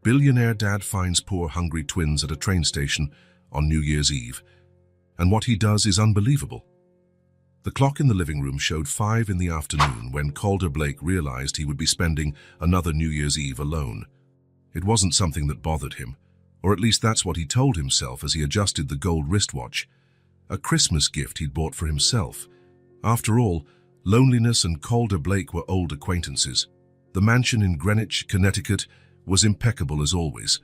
Billionaire dad finds poor hungry twins at a train station on New Year's Eve, and what he does is unbelievable. The clock in the living room showed 5 in the afternoon when Calder Blake realized he would be spending another New Year's Eve alone. It wasn't something that bothered him, or at least that's what he told himself as he adjusted the gold wristwatch, a Christmas gift he'd bought for himself. After all, loneliness and Calder Blake were old acquaintances. The mansion in Greenwich, Connecticut, was impeccable as always.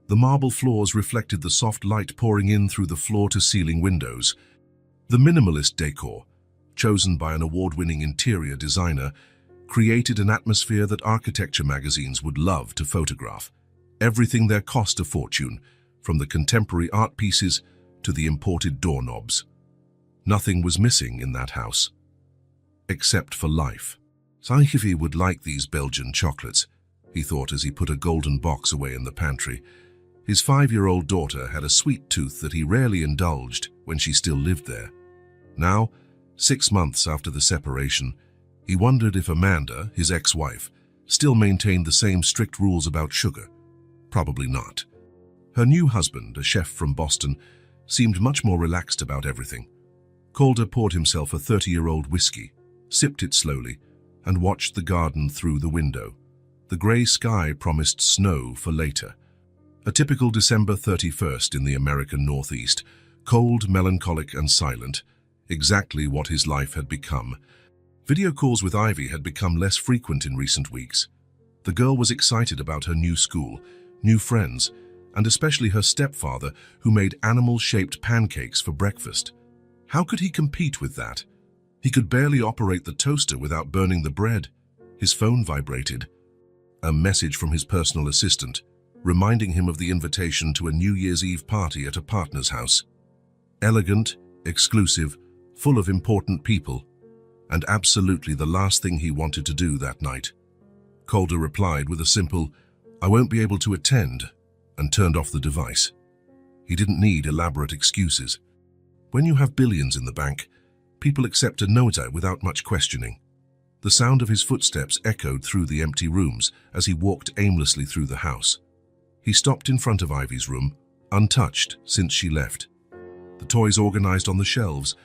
The marble floors reflected the soft light pouring in through the floor-to-ceiling windows. The minimalist decor, chosen by an award-winning interior designer, created an atmosphere that architecture magazines would love to photograph. Everything there cost a fortune, from the contemporary art pieces to the imported doorknobs. Nothing was missing in that house, except for life. Sahivi would like these Belgian chocolates, he thought as he put a golden box away in the pantry. His 5-year-old daughter had a sweet tooth that he rarely indulged when she still lived there. Now, 6 months after the separation, he wondered if Amanda, his ex-wife, still maintained the same strict rules about sugar. Probably not. Her new husband, a chef from Boston, seemed much more relaxed about everything. Calder poured himself a 30-year-old whiskey, sipped it slowly, and watched the garden through the window. The grey sky promised snow for later. A typical December 31st in the American Northeast, cold, melancholic and silent, exactly what his life had become. Video calls with Ivy had become less frequent in recent weeks. The girl was excited about her new school, new friends, and especially her stepfather, who made animal-shaped pancakes for breakfast. How could he compete with that? He could barely operate the toaster without burning the bread. His phone vibrated. A message from his personal assistant, reminding him of the invitation to a New Year's Eve party at a partner's house. Elegant, exclusive, full of important people, and absolutely the last thing he wanted to do that night. Calder replied with a simple, "I won't be able to attend," and turned off the device. He didn't need elaborate excuses. When you have billions in the bank, people accept a no without much questioning. The sound of his footsteps echoed through the empty rooms as he walked aimlessly through the house. He stopped in front of Ivy's room, untouched since she left. The toys organized on the shelves,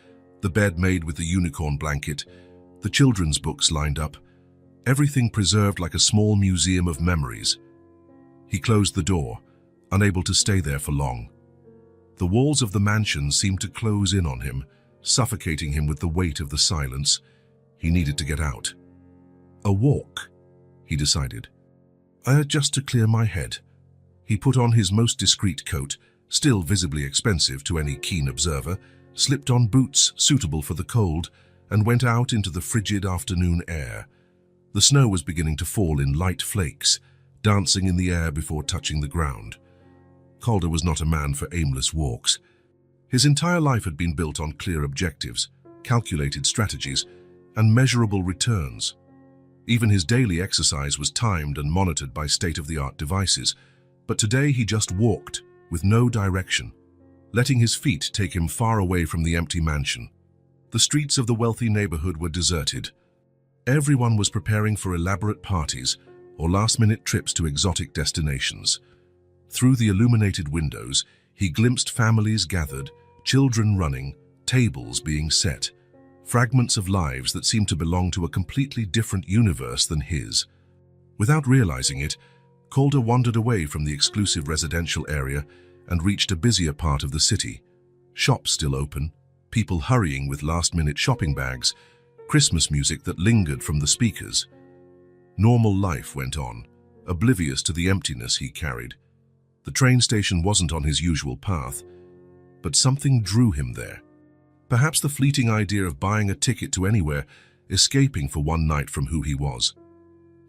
the bed made with the unicorn blanket, the children's books lined up, everything preserved like a small museum of memories. He closed the door, unable to stay there for long. The walls of the mansion seemed to close in on him, suffocating him with the weight of the silence. He needed to get out. A walk, he decided. Just to clear my head. He put on his most discreet coat, still visibly expensive to any keen observer, slipped on boots suitable for the cold, and went out into the frigid afternoon air. The snow was beginning to fall in light flakes, dancing in the air before touching the ground. Calder was not a man for aimless walks. His entire life had been built on clear objectives, calculated strategies, and measurable returns. Even his daily exercise was timed and monitored by state-of-the-art devices, but today he just walked, with no direction, letting his feet take him far away from the empty mansion. The streets of the wealthy neighborhood were deserted. Everyone was preparing for elaborate parties or last-minute trips to exotic destinations. Through the illuminated windows, he glimpsed families gathered, children running, tables being set, fragments of lives that seemed to belong to a completely different universe than his. Without realizing it, Calder wandered away from the exclusive residential area and reached a busier part of the city. Shops still open, people hurrying with last-minute shopping bags, Christmas music that lingered from the speakers. Normal life went on, oblivious to the emptiness he carried. The train station wasn't on his usual path, but something drew him there. Perhaps the fleeting idea of buying a ticket to anywhere, escaping for one night from who he was.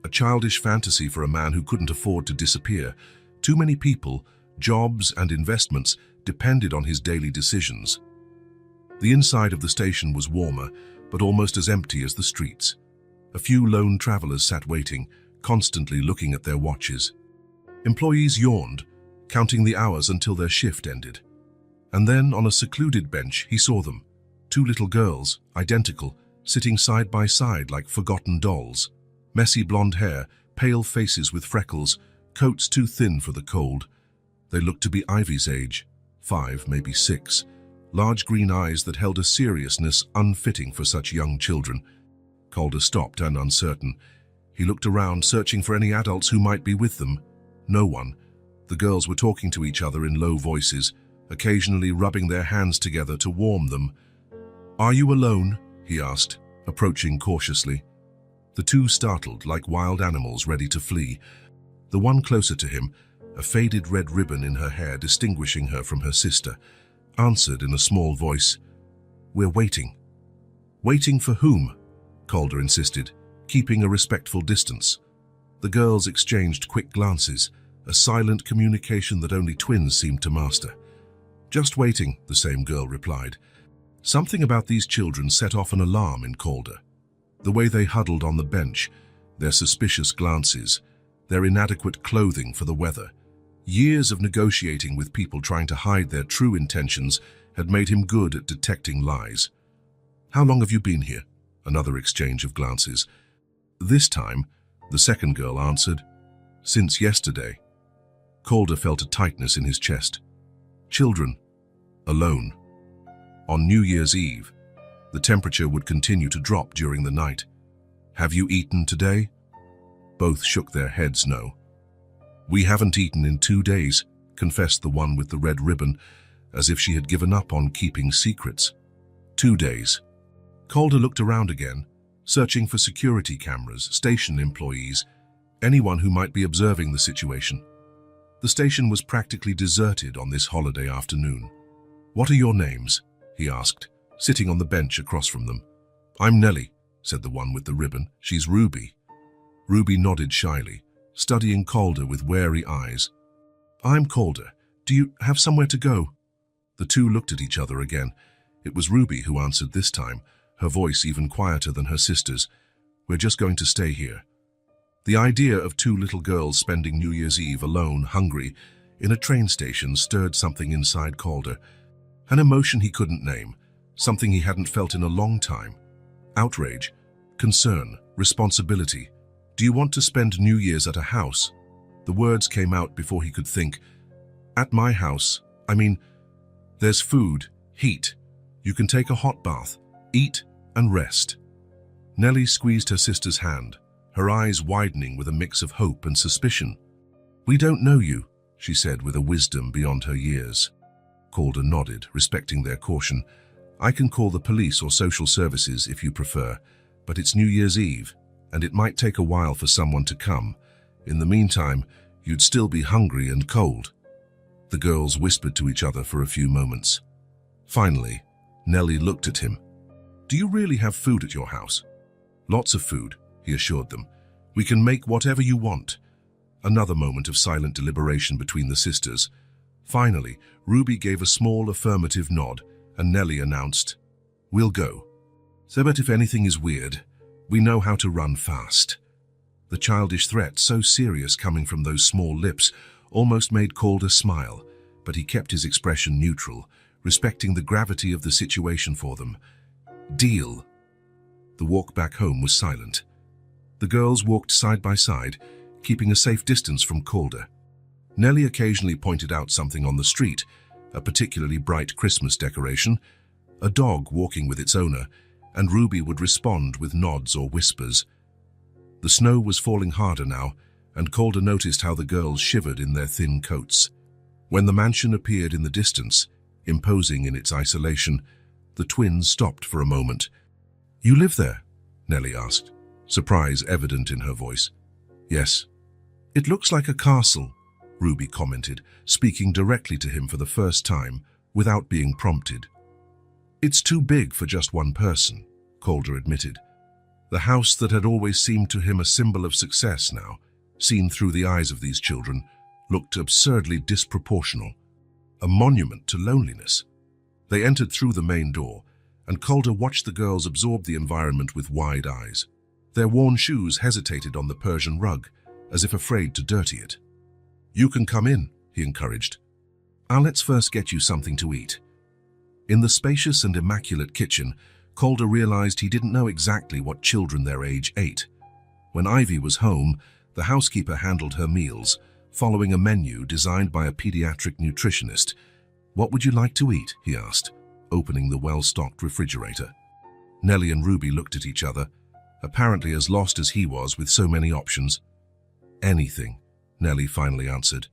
A childish fantasy for a man who couldn't afford to disappear. Too many people, jobs and investments depended on his daily decisions. The inside of the station was warmer, but almost as empty as the streets. A few lone travelers sat waiting, constantly looking at their watches. Employees yawned, counting the hours until their shift ended. And then, on a secluded bench, he saw them. 2 little girls, identical, sitting side by side like forgotten dolls. Messy blonde hair, pale faces with freckles, coats too thin for the cold. They looked to be Ivy's age, 5, maybe 6, large green eyes that held a seriousness unfitting for such young children. Calder stopped and uncertain. He looked around, searching for any adults who might be with them. No one. The girls were talking to each other in low voices, occasionally rubbing their hands together to warm them. "Are you alone?" he asked, approaching cautiously. The two startled, like wild animals ready to flee. The one closer to him, a faded red ribbon in her hair distinguishing her from her sister, answered in a small voice, "We're waiting." "Waiting for whom?" Calder insisted, keeping a respectful distance. The girls exchanged quick glances, a silent communication that only twins seemed to master. "Just waiting," the same girl replied. Something about these children set off an alarm in Calder. The way they huddled on the bench, their suspicious glances, their inadequate clothing for the weather. Years of negotiating with people trying to hide their true intentions had made him good at detecting lies. "How long have you been here?" Another exchange of glances. This time, the second girl answered, "Since yesterday." Calder felt a tightness in his chest. Children. Alone. On New Year's Eve, the temperature would continue to drop during the night. "Have you eaten today?" Both shook their heads no. "We haven't eaten in 2 days," confessed the one with the red ribbon, as if she had given up on keeping secrets. 2 days. Calder looked around again, searching for security cameras, station employees, anyone who might be observing the situation. The station was practically deserted on this holiday afternoon. "What are your names?" he asked, sitting on the bench across from them. "I'm Nellie," said the one with the ribbon. "She's Ruby." Ruby nodded shyly, studying Calder with wary eyes. "I'm Calder. Do you have somewhere to go?" The two looked at each other again. It was Ruby who answered this time, her voice even quieter than her sister's. "We're just going to stay here." The idea of two little girls spending New Year's Eve alone, hungry, in a train station stirred something inside Calder. An emotion he couldn't name, something he hadn't felt in a long time. Outrage, concern, responsibility. "Do you want to spend New Year's at a house?" The words came out before he could think. "At my house, I mean, there's food, heat. You can take a hot bath, eat and rest." Nellie squeezed her sister's hand, her eyes widening with a mix of hope and suspicion. "We don't know you," she said with a wisdom beyond her years. Calder nodded, respecting their caution. "I can call the police or social services if you prefer, but it's New Year's Eve, and it might take a while for someone to come. In the meantime, you'd still be hungry and cold." The girls whispered to each other for a few moments. Finally, Nellie looked at him. "Do you really have food at your house?" "Lots of food," he assured them. "We can make whatever you want." Another moment of silent deliberation between the sisters. Finally, Ruby gave a small affirmative nod, and Nellie announced, "We'll go. So but if anything is weird, we know how to run fast." The childish threat, so serious coming from those small lips, almost made Calder smile, but he kept his expression neutral, respecting the gravity of the situation for them. "Deal." The walk back home was silent. The girls walked side by side, keeping a safe distance from Calder. Nellie occasionally pointed out something on the street, a particularly bright Christmas decoration, a dog walking with its owner, and Ruby would respond with nods or whispers. The snow was falling harder now, and Calder noticed how the girls shivered in their thin coats. When the mansion appeared in the distance, imposing in its isolation, the twins stopped for a moment. "You live there?" Nellie asked, surprise evident in her voice. "Yes." "It looks like a castle," Ruby commented, speaking directly to him for the first time, without being prompted. "It's too big for just one person," Calder admitted. The house that had always seemed to him a symbol of success now, seen through the eyes of these children, looked absurdly disproportional, a monument to loneliness. They entered through the main door, and Calder watched the girls absorb the environment with wide eyes. Their worn shoes hesitated on the Persian rug, as if afraid to dirty it. "You can come in," he encouraged. "Let's first get you something to eat." In the spacious and immaculate kitchen, Calder realized he didn't know exactly what children their age ate. When Ivy was home, the housekeeper handled her meals, following a menu designed by a pediatric nutritionist. "What would you like to eat?" he asked, opening the well-stocked refrigerator. Nellie and Ruby looked at each other, apparently as lost as he was with so many options. "Anything," Nellie finally answered.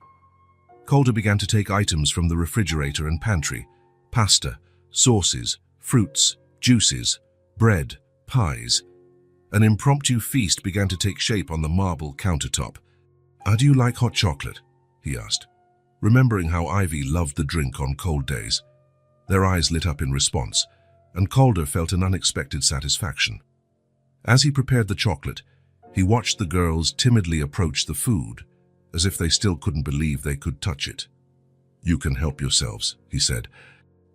Calder began to take items from the refrigerator and pantry: pasta, sauces, fruits, juices, bread, pies. An impromptu feast began to take shape on the marble countertop. "Do you like hot chocolate?" he asked, remembering how Ivy loved the drink on cold days. Their eyes lit up in response, and Calder felt an unexpected satisfaction. As he prepared the chocolate, he watched the girls timidly approach the food, as if they still couldn't believe they could touch it. "You can help yourselves," he said.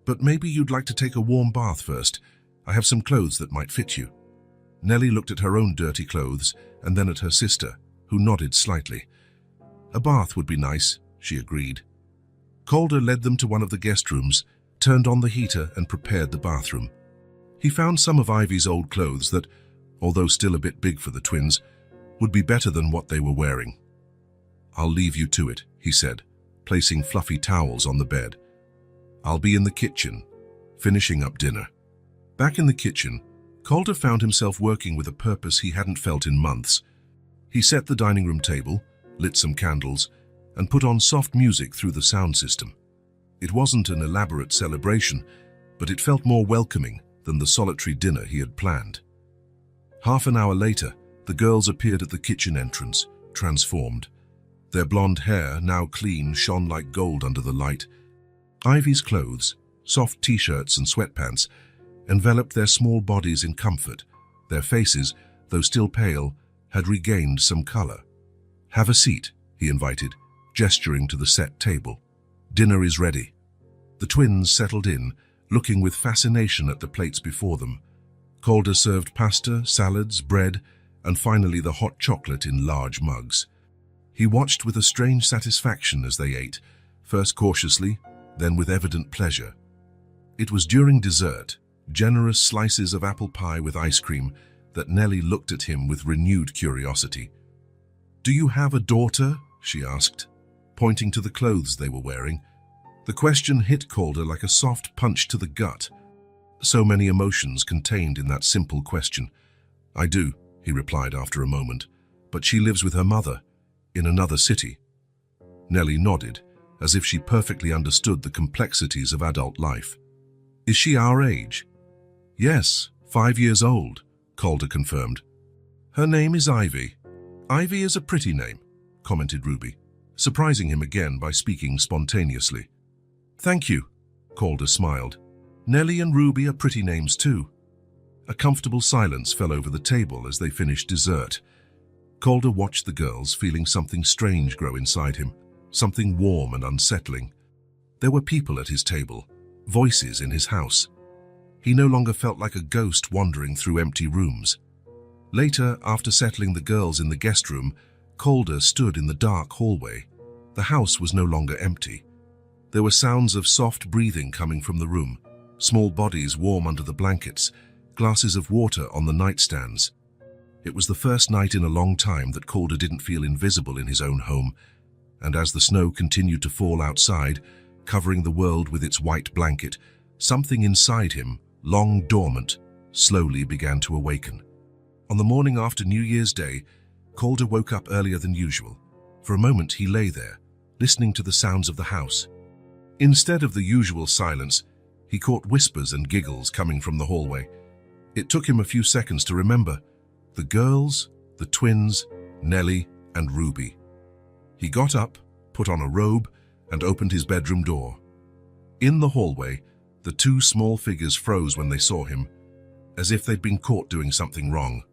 "But maybe you'd like to take a warm bath first. I have some clothes that might fit you." Nellie looked at her own dirty clothes and then at her sister, who nodded slightly. "A bath would be nice," she agreed. Calder led them to one of the guest rooms, turned on the heater and prepared the bathroom. He found some of Ivy's old clothes that, although still a bit big for the twins, would be better than what they were wearing. "I'll leave you to it," he said, placing fluffy towels on the bed. "I'll be in the kitchen, finishing up dinner." Back in the kitchen, Calder found himself working with a purpose he hadn't felt in months. He set the dining room table, lit some candles, and put on soft music through the sound system. It wasn't an elaborate celebration, but it felt more welcoming than the solitary dinner he had planned. Half an hour later, the girls appeared at the kitchen entrance, transformed. Their blonde hair, now clean, shone like gold under the light. Ivy's clothes, soft t-shirts and sweatpants, enveloped their small bodies in comfort. Their faces, though still pale, had regained some color. "Have a seat," he invited, gesturing to the set table. "Dinner is ready." The twins settled in, looking with fascination at the plates before them. Calder served pasta, salads, bread, and finally the hot chocolate in large mugs. He watched with a strange satisfaction as they ate, first cautiously, then with evident pleasure. It was during dessert, generous slices of apple pie with ice cream, that Nellie looked at him with renewed curiosity. "Do you have a daughter?" she asked, pointing to the clothes they were wearing. The question hit Calder like a soft punch to the gut. So many emotions contained in that simple question. "I do," he replied after a moment, "but she lives with her mother, in another city." Nellie nodded, as if she perfectly understood the complexities of adult life. "Is she our age?" "Yes, 5 years old," Calder confirmed. "Her name is Ivy." "Ivy is a pretty name," commented Ruby, surprising him again by speaking spontaneously. "Thank you," Calder smiled. "Nellie and Ruby are pretty names too." A comfortable silence fell over the table as they finished dessert. Calder watched the girls, feeling something strange grow inside him, something warm and unsettling. There were people at his table, voices in his house. He no longer felt like a ghost wandering through empty rooms. Later, after settling the girls in the guest room, Calder stood in the dark hallway. The house was no longer empty. There were sounds of soft breathing coming from the room, small bodies warm under the blankets, glasses of water on the nightstands. It was the first night in a long time that Calder didn't feel invisible in his own home, and as the snow continued to fall outside, covering the world with its white blanket, something inside him, long dormant, slowly began to awaken. On the morning after New Year's Day, Calder woke up earlier than usual. For a moment he lay there, listening to the sounds of the house. Instead of the usual silence, he caught whispers and giggles coming from the hallway. It took him a few seconds to remember. The girls, the twins, Nellie, and Ruby. He got up, put on a robe, and opened his bedroom door. In the hallway, the two small figures froze when they saw him, as if they'd been caught doing something wrong.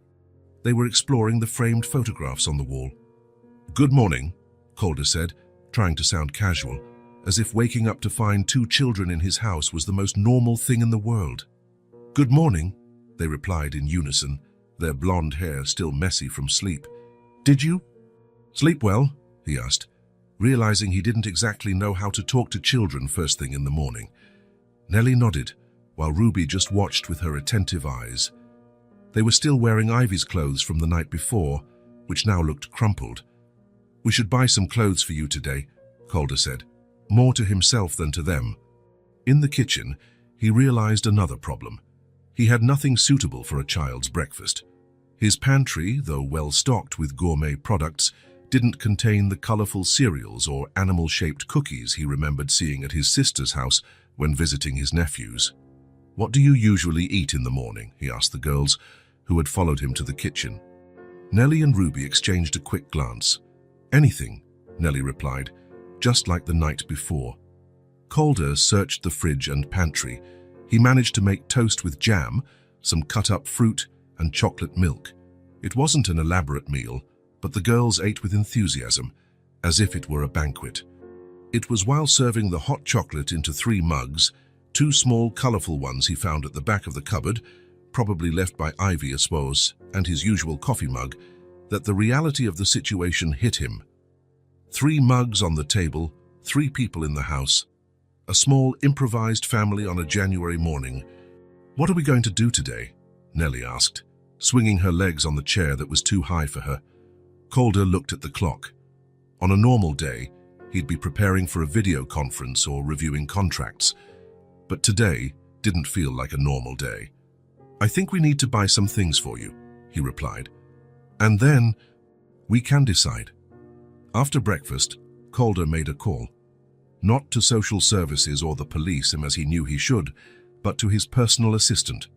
They were exploring the framed photographs on the wall. "Good morning," Calder said, trying to sound casual, as if waking up to find two children in his house was the most normal thing in the world. "Good morning," they replied in unison, their blonde hair still messy from sleep. "Did you sleep well?" he asked, realizing he didn't exactly know how to talk to children first thing in the morning. Nellie nodded, while Ruby just watched with her attentive eyes. They were still wearing Ivy's clothes from the night before, which now looked crumpled. "We should buy some clothes for you today," Calder said, more to himself than to them. In the kitchen, he realized another problem. He had nothing suitable for a child's breakfast. His pantry, though well stocked with gourmet products, didn't contain the colorful cereals or animal-shaped cookies he remembered seeing at his sister's house when visiting his nephews. "What do you usually eat in the morning?" he asked the girls, who had followed him to the kitchen. Nellie and Ruby exchanged a quick glance. "Anything," Nellie replied, "just like the night before." Calder searched the fridge and pantry. He managed to make toast with jam, some cut-up fruit, and chocolate milk. It wasn't an elaborate meal, but the girls ate with enthusiasm, as if it were a banquet. It was while serving the hot chocolate into 3 mugs, 2 small, colorful ones he found at the back of the cupboard, probably left by Ivy, I suppose, and his usual coffee mug, that the reality of the situation hit him. 3 mugs on the table, 3 people in the house, a small improvised family on a January morning. "What are we going to do today?" Nellie asked, swinging her legs on the chair that was too high for her. Calder looked at the clock. On a normal day, he'd be preparing for a video conference or reviewing contracts. But today didn't feel like a normal day. "I think we need to buy some things for you," he replied. "And then we can decide." After breakfast, Calder made a call. Not to social services or the police, as he knew he should, but to his personal assistant.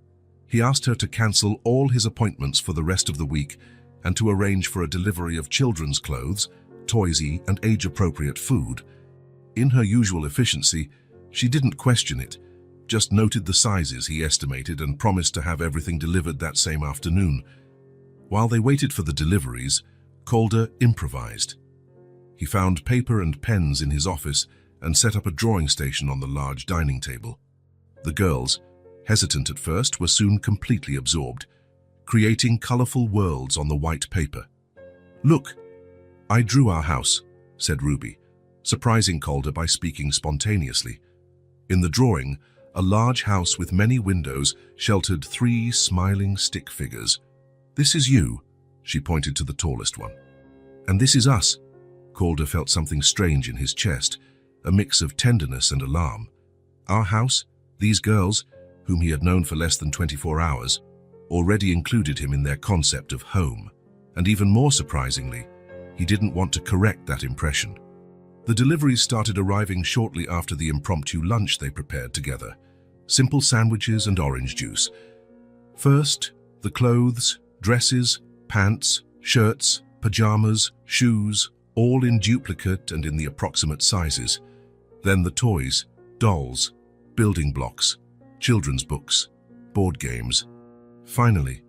He asked her to cancel all his appointments for the rest of the week and to arrange for a delivery of children's clothes, toysy and age-appropriate food. In her usual efficiency, she didn't question it, just noted the sizes he estimated and promised to have everything delivered that same afternoon. While they waited for the deliveries, Calder improvised. He found paper and pens in his office and set up a drawing station on the large dining table. The girls, hesitant at first, were soon completely absorbed, creating colorful worlds on the white paper. "Look, I drew our house," said Ruby, surprising Calder by speaking spontaneously. In the drawing, a large house with many windows sheltered 3 smiling stick figures. "This is you," she pointed to the tallest one. "And this is us." Calder felt something strange in his chest, a mix of tenderness and alarm. Our house, these girls, whom he had known for less than 24 hours, already included him in their concept of home. And even more surprisingly, he didn't want to correct that impression. The deliveries started arriving shortly after the impromptu lunch they prepared together. Simple sandwiches and orange juice. First, the clothes, dresses, pants, shirts, pajamas, shoes, all in duplicate and in the approximate sizes. Then the toys, dolls, building blocks, children's books, board games. Finally,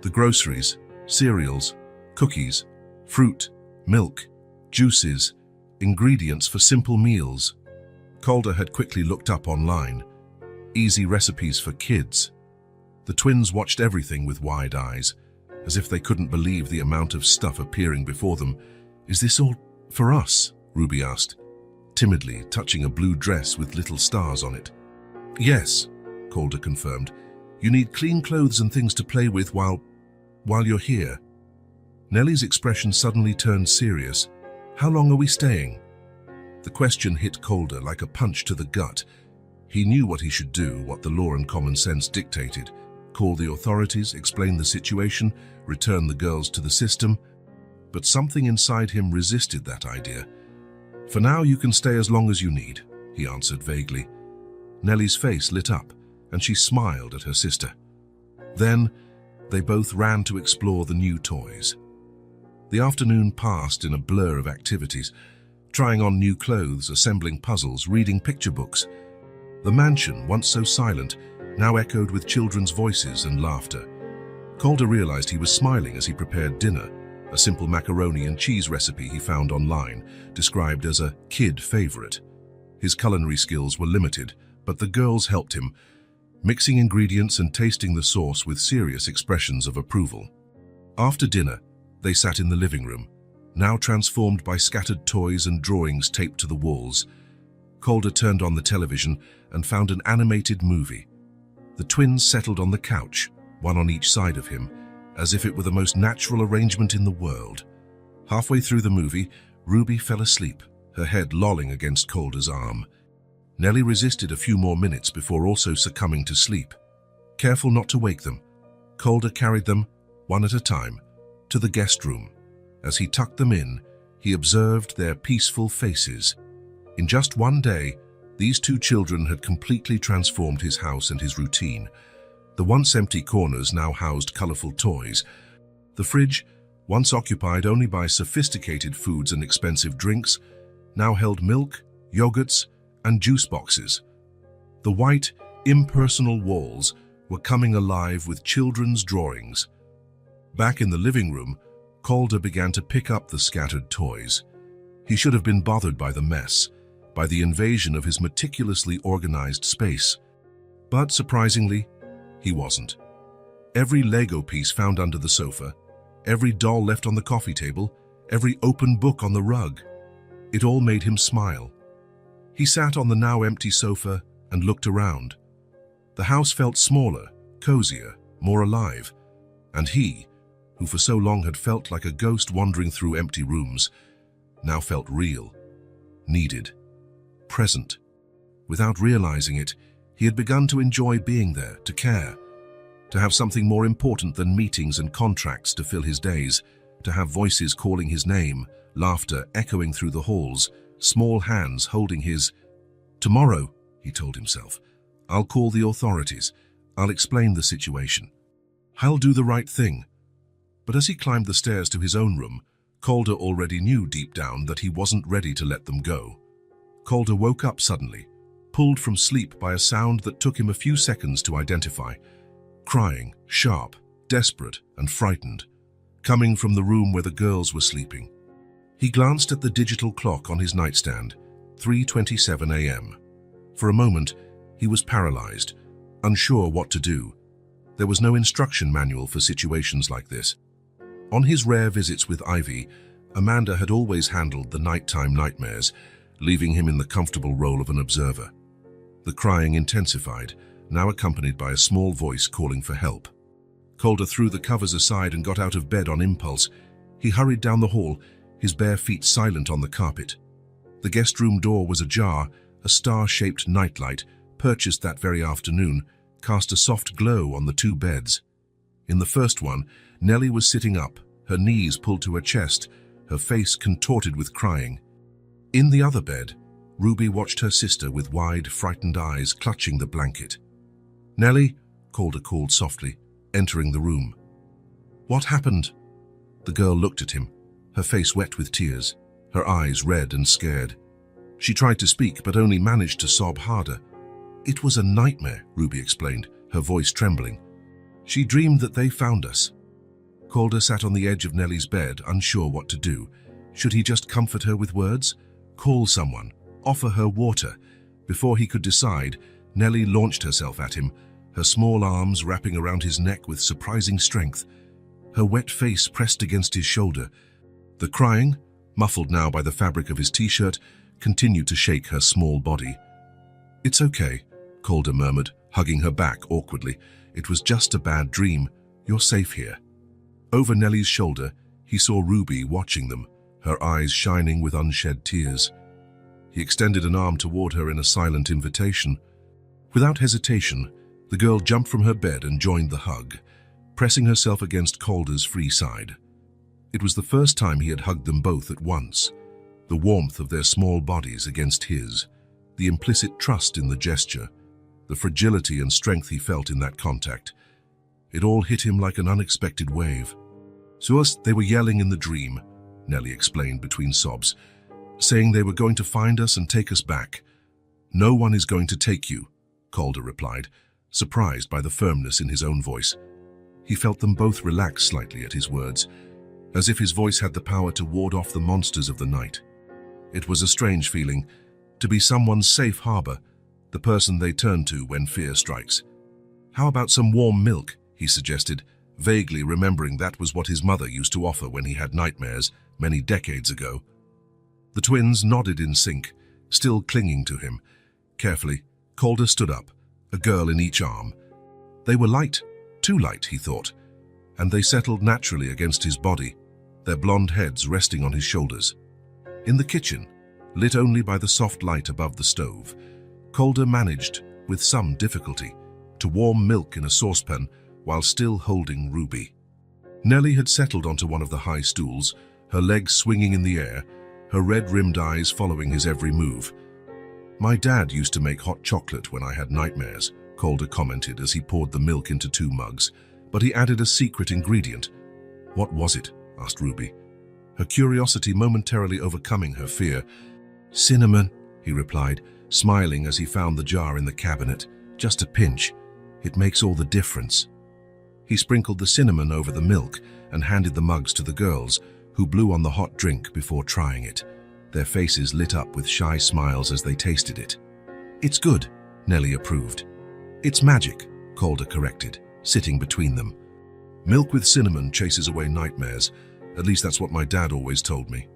the groceries, cereals, cookies, fruit, milk, juices, ingredients for simple meals. Calder had quickly looked up online. Easy recipes for kids. The twins watched everything with wide eyes, as if they couldn't believe the amount of stuff appearing before them. "Is this all for us?" Ruby asked, timidly touching a blue dress with little stars on it. "Yes," Calder confirmed. "You need clean clothes and things to play with while you're here." Nellie's expression suddenly turned serious. "How long are we staying?" The question hit Calder like a punch to the gut. He knew what he should do, what the law and common sense dictated. Call the authorities, explain the situation, return the girls to the system. But something inside him resisted that idea. "For now, you can stay as long as you need," he answered vaguely. Nellie's face lit up, and she smiled at her sister. Then, they both ran to explore the new toys. The afternoon passed in a blur of activities, trying on new clothes, assembling puzzles, reading picture books. The mansion, once so silent, now echoed with children's voices and laughter. Calder realized he was smiling as he prepared dinner, a simple macaroni and cheese recipe he found online, described as a kid favorite. His culinary skills were limited, but the girls helped him, mixing ingredients and tasting the sauce with serious expressions of approval. After dinner, they sat in the living room, now transformed by scattered toys and drawings taped to the walls. Calder turned on the television and found an animated movie. The twins settled on the couch, one on each side of him, as if it were the most natural arrangement in the world. Halfway through the movie, Ruby fell asleep, her head lolling against Calder's arm. Nellie resisted a few more minutes before also succumbing to sleep. Careful not to wake them, Calder carried them, one at a time, to the guest room. As he tucked them in, he observed their peaceful faces. In just one day, these two children had completely transformed his house and his routine. The once empty corners now housed colorful toys. The fridge, once occupied only by sophisticated foods and expensive drinks, now held milk, yogurts, and juice boxes. The white, impersonal walls were coming alive with children's drawings. Back in the living room, Calder began to pick up the scattered toys. He should have been bothered by the mess, by the invasion of his meticulously organized space. But surprisingly, he wasn't. Every Lego piece found under the sofa, every doll left on the coffee table, every open book on the rug, it all made him smile. He sat on the now empty sofa and looked around. The house felt smaller, cozier, more alive, and he, who for so long had felt like a ghost wandering through empty rooms, now felt real, needed, present. Without realizing it, he had begun to enjoy being there, to care, to have something more important than meetings and contracts to fill his days, to have voices calling his name, laughter echoing through the halls, small hands holding his. "Tomorrow," he told himself, "I'll call the authorities. I'll explain the situation. I'll do the right thing." But as he climbed the stairs to his own room, Calder already knew deep down that he wasn't ready to let them go. Calder woke up suddenly, pulled from sleep by a sound that took him a few seconds to identify. Crying, sharp, desperate, and frightened, coming from the room where the girls were sleeping. He glanced at the digital clock on his nightstand, 3:27 a.m. For a moment, he was paralyzed, unsure what to do. There was no instruction manual for situations like this. On his rare visits with Ivy, Amanda had always handled the nighttime nightmares, leaving him in the comfortable role of an observer. The crying intensified, now accompanied by a small voice calling for help. Calder threw the covers aside and got out of bed on impulse. He hurried down the hall, his bare feet silent on the carpet. The guest room door was ajar. A star-shaped nightlight, purchased that very afternoon, cast a soft glow on the two beds. In the first one, Nellie was sitting up, her knees pulled to her chest, her face contorted with crying. In the other bed, Ruby watched her sister with wide, frightened eyes clutching the blanket. "Nellie," Calder called softly, entering the room. "What happened?" The girl looked at him, her face wet with tears, her eyes red and scared. She tried to speak, but only managed to sob harder. "It was a nightmare," Ruby explained, her voice trembling. "She dreamed that they found us." Calder sat on the edge of Nellie's bed, unsure what to do. Should he just comfort her with words? Call someone? Offer her water? Before he could decide, Nellie launched herself at him, her small arms wrapping around his neck with surprising strength. Her wet face pressed against his shoulder. The crying, muffled now by the fabric of his t-shirt, continued to shake her small body. "It's okay," Calder murmured, hugging her back awkwardly. "It was just a bad dream. You're safe here." Over Nellie's shoulder, he saw Ruby watching them, her eyes shining with unshed tears. He extended an arm toward her in a silent invitation. Without hesitation, the girl jumped from her bed and joined the hug, pressing herself against Calder's free side. It was the first time he had hugged them both at once. The warmth of their small bodies against his, the implicit trust in the gesture, the fragility and strength he felt in that contact. It all hit him like an unexpected wave. "So us, they were yelling in the dream," Nellie explained between sobs, "saying they were going to find us and take us back." "No one is going to take you," Calder replied, surprised by the firmness in his own voice. He felt them both relax slightly at his words, as if his voice had the power to ward off the monsters of the night. It was a strange feeling, to be someone's safe harbor, the person they turn to when fear strikes. "How about some warm milk?" he suggested, vaguely remembering that was what his mother used to offer when he had nightmares many decades ago. The twins nodded in sync, still clinging to him. Carefully, Calder stood up, a girl in each arm. They were light, too light, he thought, and they settled naturally against his body, their blonde heads resting on his shoulders. In the kitchen, lit only by the soft light above the stove, Calder managed, with some difficulty, to warm milk in a saucepan while still holding Ruby. Nellie had settled onto one of the high stools, her legs swinging in the air, her red-rimmed eyes following his every move. "My dad used to make hot chocolate when I had nightmares," Calder commented as he poured the milk into 2 mugs, but he added a secret ingredient. "What was it?" asked Ruby, her curiosity momentarily overcoming her fear. "Cinnamon," he replied, smiling as he found the jar in the cabinet. "Just a pinch. It makes all the difference." He sprinkled the cinnamon over the milk and handed the mugs to the girls, who blew on the hot drink before trying it. Their faces lit up with shy smiles as they tasted it. "It's good," Nellie approved. "It's magic," Calder corrected, sitting between them. "Milk with cinnamon chases away nightmares. At least that's what my dad always told me."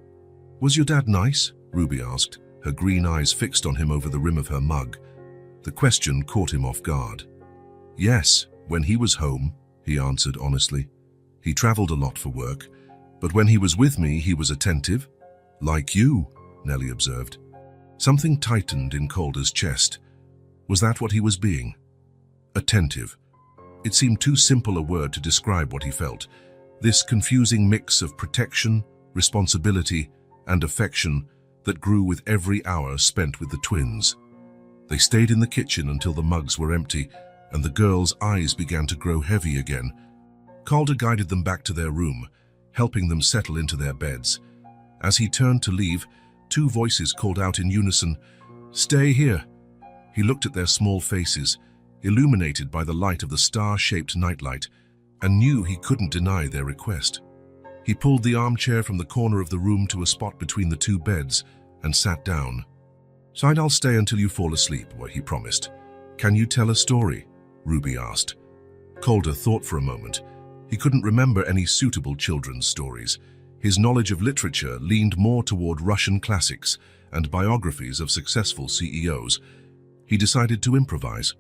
"Was your dad nice?" Ruby asked, her green eyes fixed on him over the rim of her mug. The question caught him off guard. "Yes, when he was home," he answered honestly. "He traveled a lot for work, but when he was with me, he was attentive." "Like you," Nellie observed. Something tightened in Calder's chest. Was that what he was being? Attentive. It seemed too simple a word to describe what he felt. This confusing mix of protection, responsibility, and affection that grew with every hour spent with the twins. They stayed in the kitchen until the mugs were empty, and the girls' eyes began to grow heavy again. Calder guided them back to their room, helping them settle into their beds. As he turned to leave, 2 voices called out in unison, "Stay here." He looked at their small faces, illuminated by the light of the star-shaped nightlight, and knew he couldn't deny their request. He pulled the armchair from the corner of the room to a spot between the 2 beds and sat down. "So I'll stay until you fall asleep," he promised. "Can you tell a story?" Ruby asked. Calder thought for a moment. He couldn't remember any suitable children's stories. His knowledge of literature leaned more toward Russian classics and biographies of successful CEOs. He decided to improvise.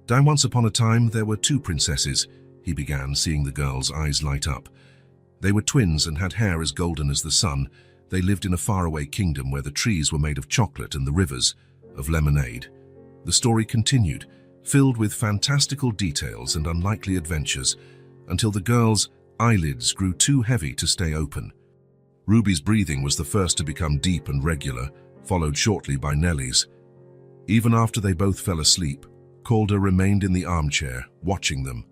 "Down once upon a time, there were 2 princesses," he began, seeing the girls' eyes light up. "They were twins and had hair as golden as the sun. They lived in a faraway kingdom where the trees were made of chocolate and the rivers of lemonade." The story continued, filled with fantastical details and unlikely adventures, until the girls' eyelids grew too heavy to stay open. Ruby's breathing was the first to become deep and regular, followed shortly by Nellie's. Even after they both fell asleep, Calder remained in the armchair, watching them.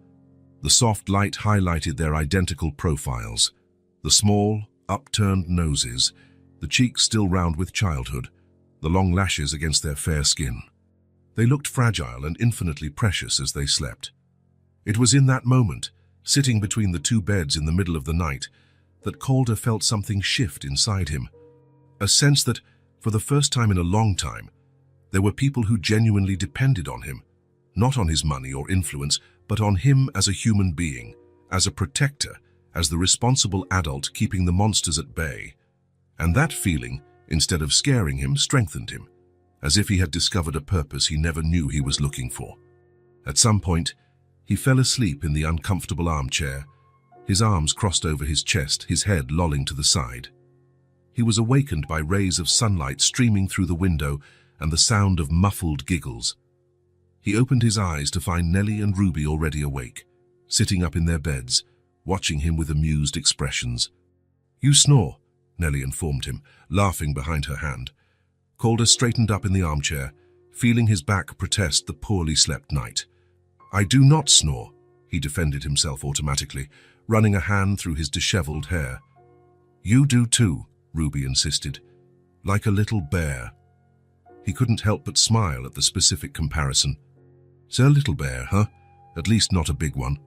The soft light highlighted their identical profiles, the small, upturned noses, the cheeks still round with childhood, the long lashes against their fair skin. They looked fragile and infinitely precious as they slept. It was in that moment, sitting between the 2 beds in the middle of the night, that Calder felt something shift inside him. A sense that, for the first time in a long time, there were people who genuinely depended on him, not on his money or influence, but on him as a human being, as a protector, as the responsible adult keeping the monsters at bay. And that feeling, instead of scaring him, strengthened him, as if he had discovered a purpose he never knew he was looking for. At some point, he fell asleep in the uncomfortable armchair, his arms crossed over his chest, his head lolling to the side. He was awakened by rays of sunlight streaming through the window and the sound of muffled giggles. He opened his eyes to find Nellie and Ruby already awake, sitting up in their beds, watching him with amused expressions. "You snore," Nellie informed him, laughing behind her hand. Calder straightened up in the armchair, feeling his back protest the poorly slept night. "I do not snore," he defended himself automatically, running a hand through his disheveled hair. "You do too," Ruby insisted, "like a little bear." He couldn't help but smile at the specific comparison. "So a little bear, huh? At least not a big one."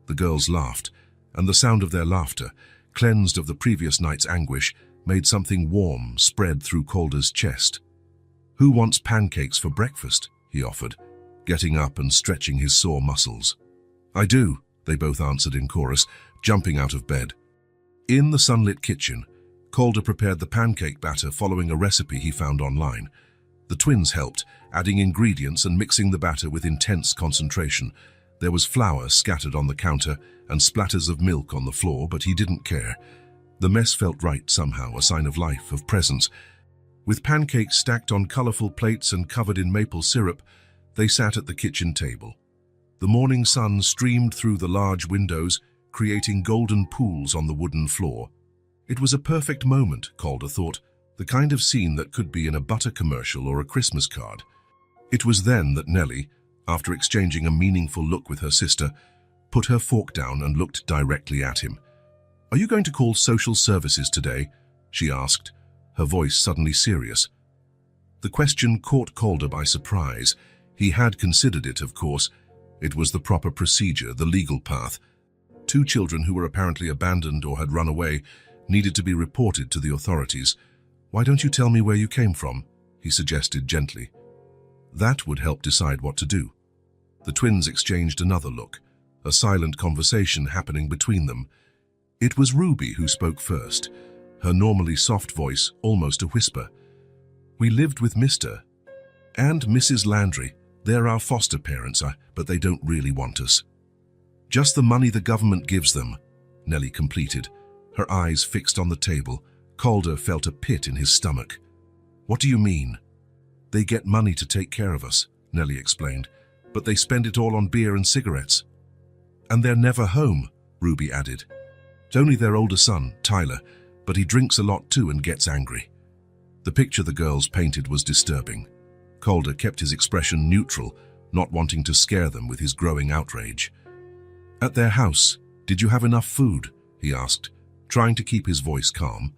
The girls laughed, and the sound of their laughter, cleansed of the previous night's anguish, made something warm spread through Calder's chest. "Who wants pancakes for breakfast?" he offered, getting up and stretching his sore muscles. "I do," they both answered in chorus, jumping out of bed. In the sunlit kitchen, Calder prepared the pancake batter following a recipe he found online. The twins helped, adding ingredients and mixing the batter with intense concentration. There was flour scattered on the counter and splatters of milk on the floor, but he didn't care. The mess felt right somehow, a sign of life, of presence. With pancakes stacked on colorful plates and covered in maple syrup, they sat at the kitchen table. The morning sun streamed through the large windows, creating golden pools on the wooden floor. It was a perfect moment, Calder thought, the kind of scene that could be in a butter commercial or a Christmas card. It was then that Nellie, after exchanging a meaningful look with her sister, put her fork down and looked directly at him. "Are you going to call social services today?" she asked, her voice suddenly serious. The question caught Calder by surprise. He had considered it, of course. It was the proper procedure, the legal path. 2 children who were apparently abandoned or had run away needed to be reported to the authorities. "Why don't you tell me where you came from?" he suggested gently. That would help decide what to do. The twins exchanged another look, a silent conversation happening between them. It was Ruby who spoke first, her normally soft voice almost a whisper. "We lived with Mr. and Mrs. Landry. They're our foster parents, but they don't really want us." "Just the money the government gives them," Nellie completed, her eyes fixed on the table. Calder felt a pit in his stomach. "What do you mean?" "They get money to take care of us," Nellie explained, "but they spend it all on beer and cigarettes." "And they're never home," Ruby added. "It's only their older son, Tyler, but he drinks a lot too and gets angry." The picture the girls painted was disturbing. Calder kept his expression neutral, not wanting to scare them with his growing outrage. "At their house, did you have enough food?" he asked, trying to keep his voice calm.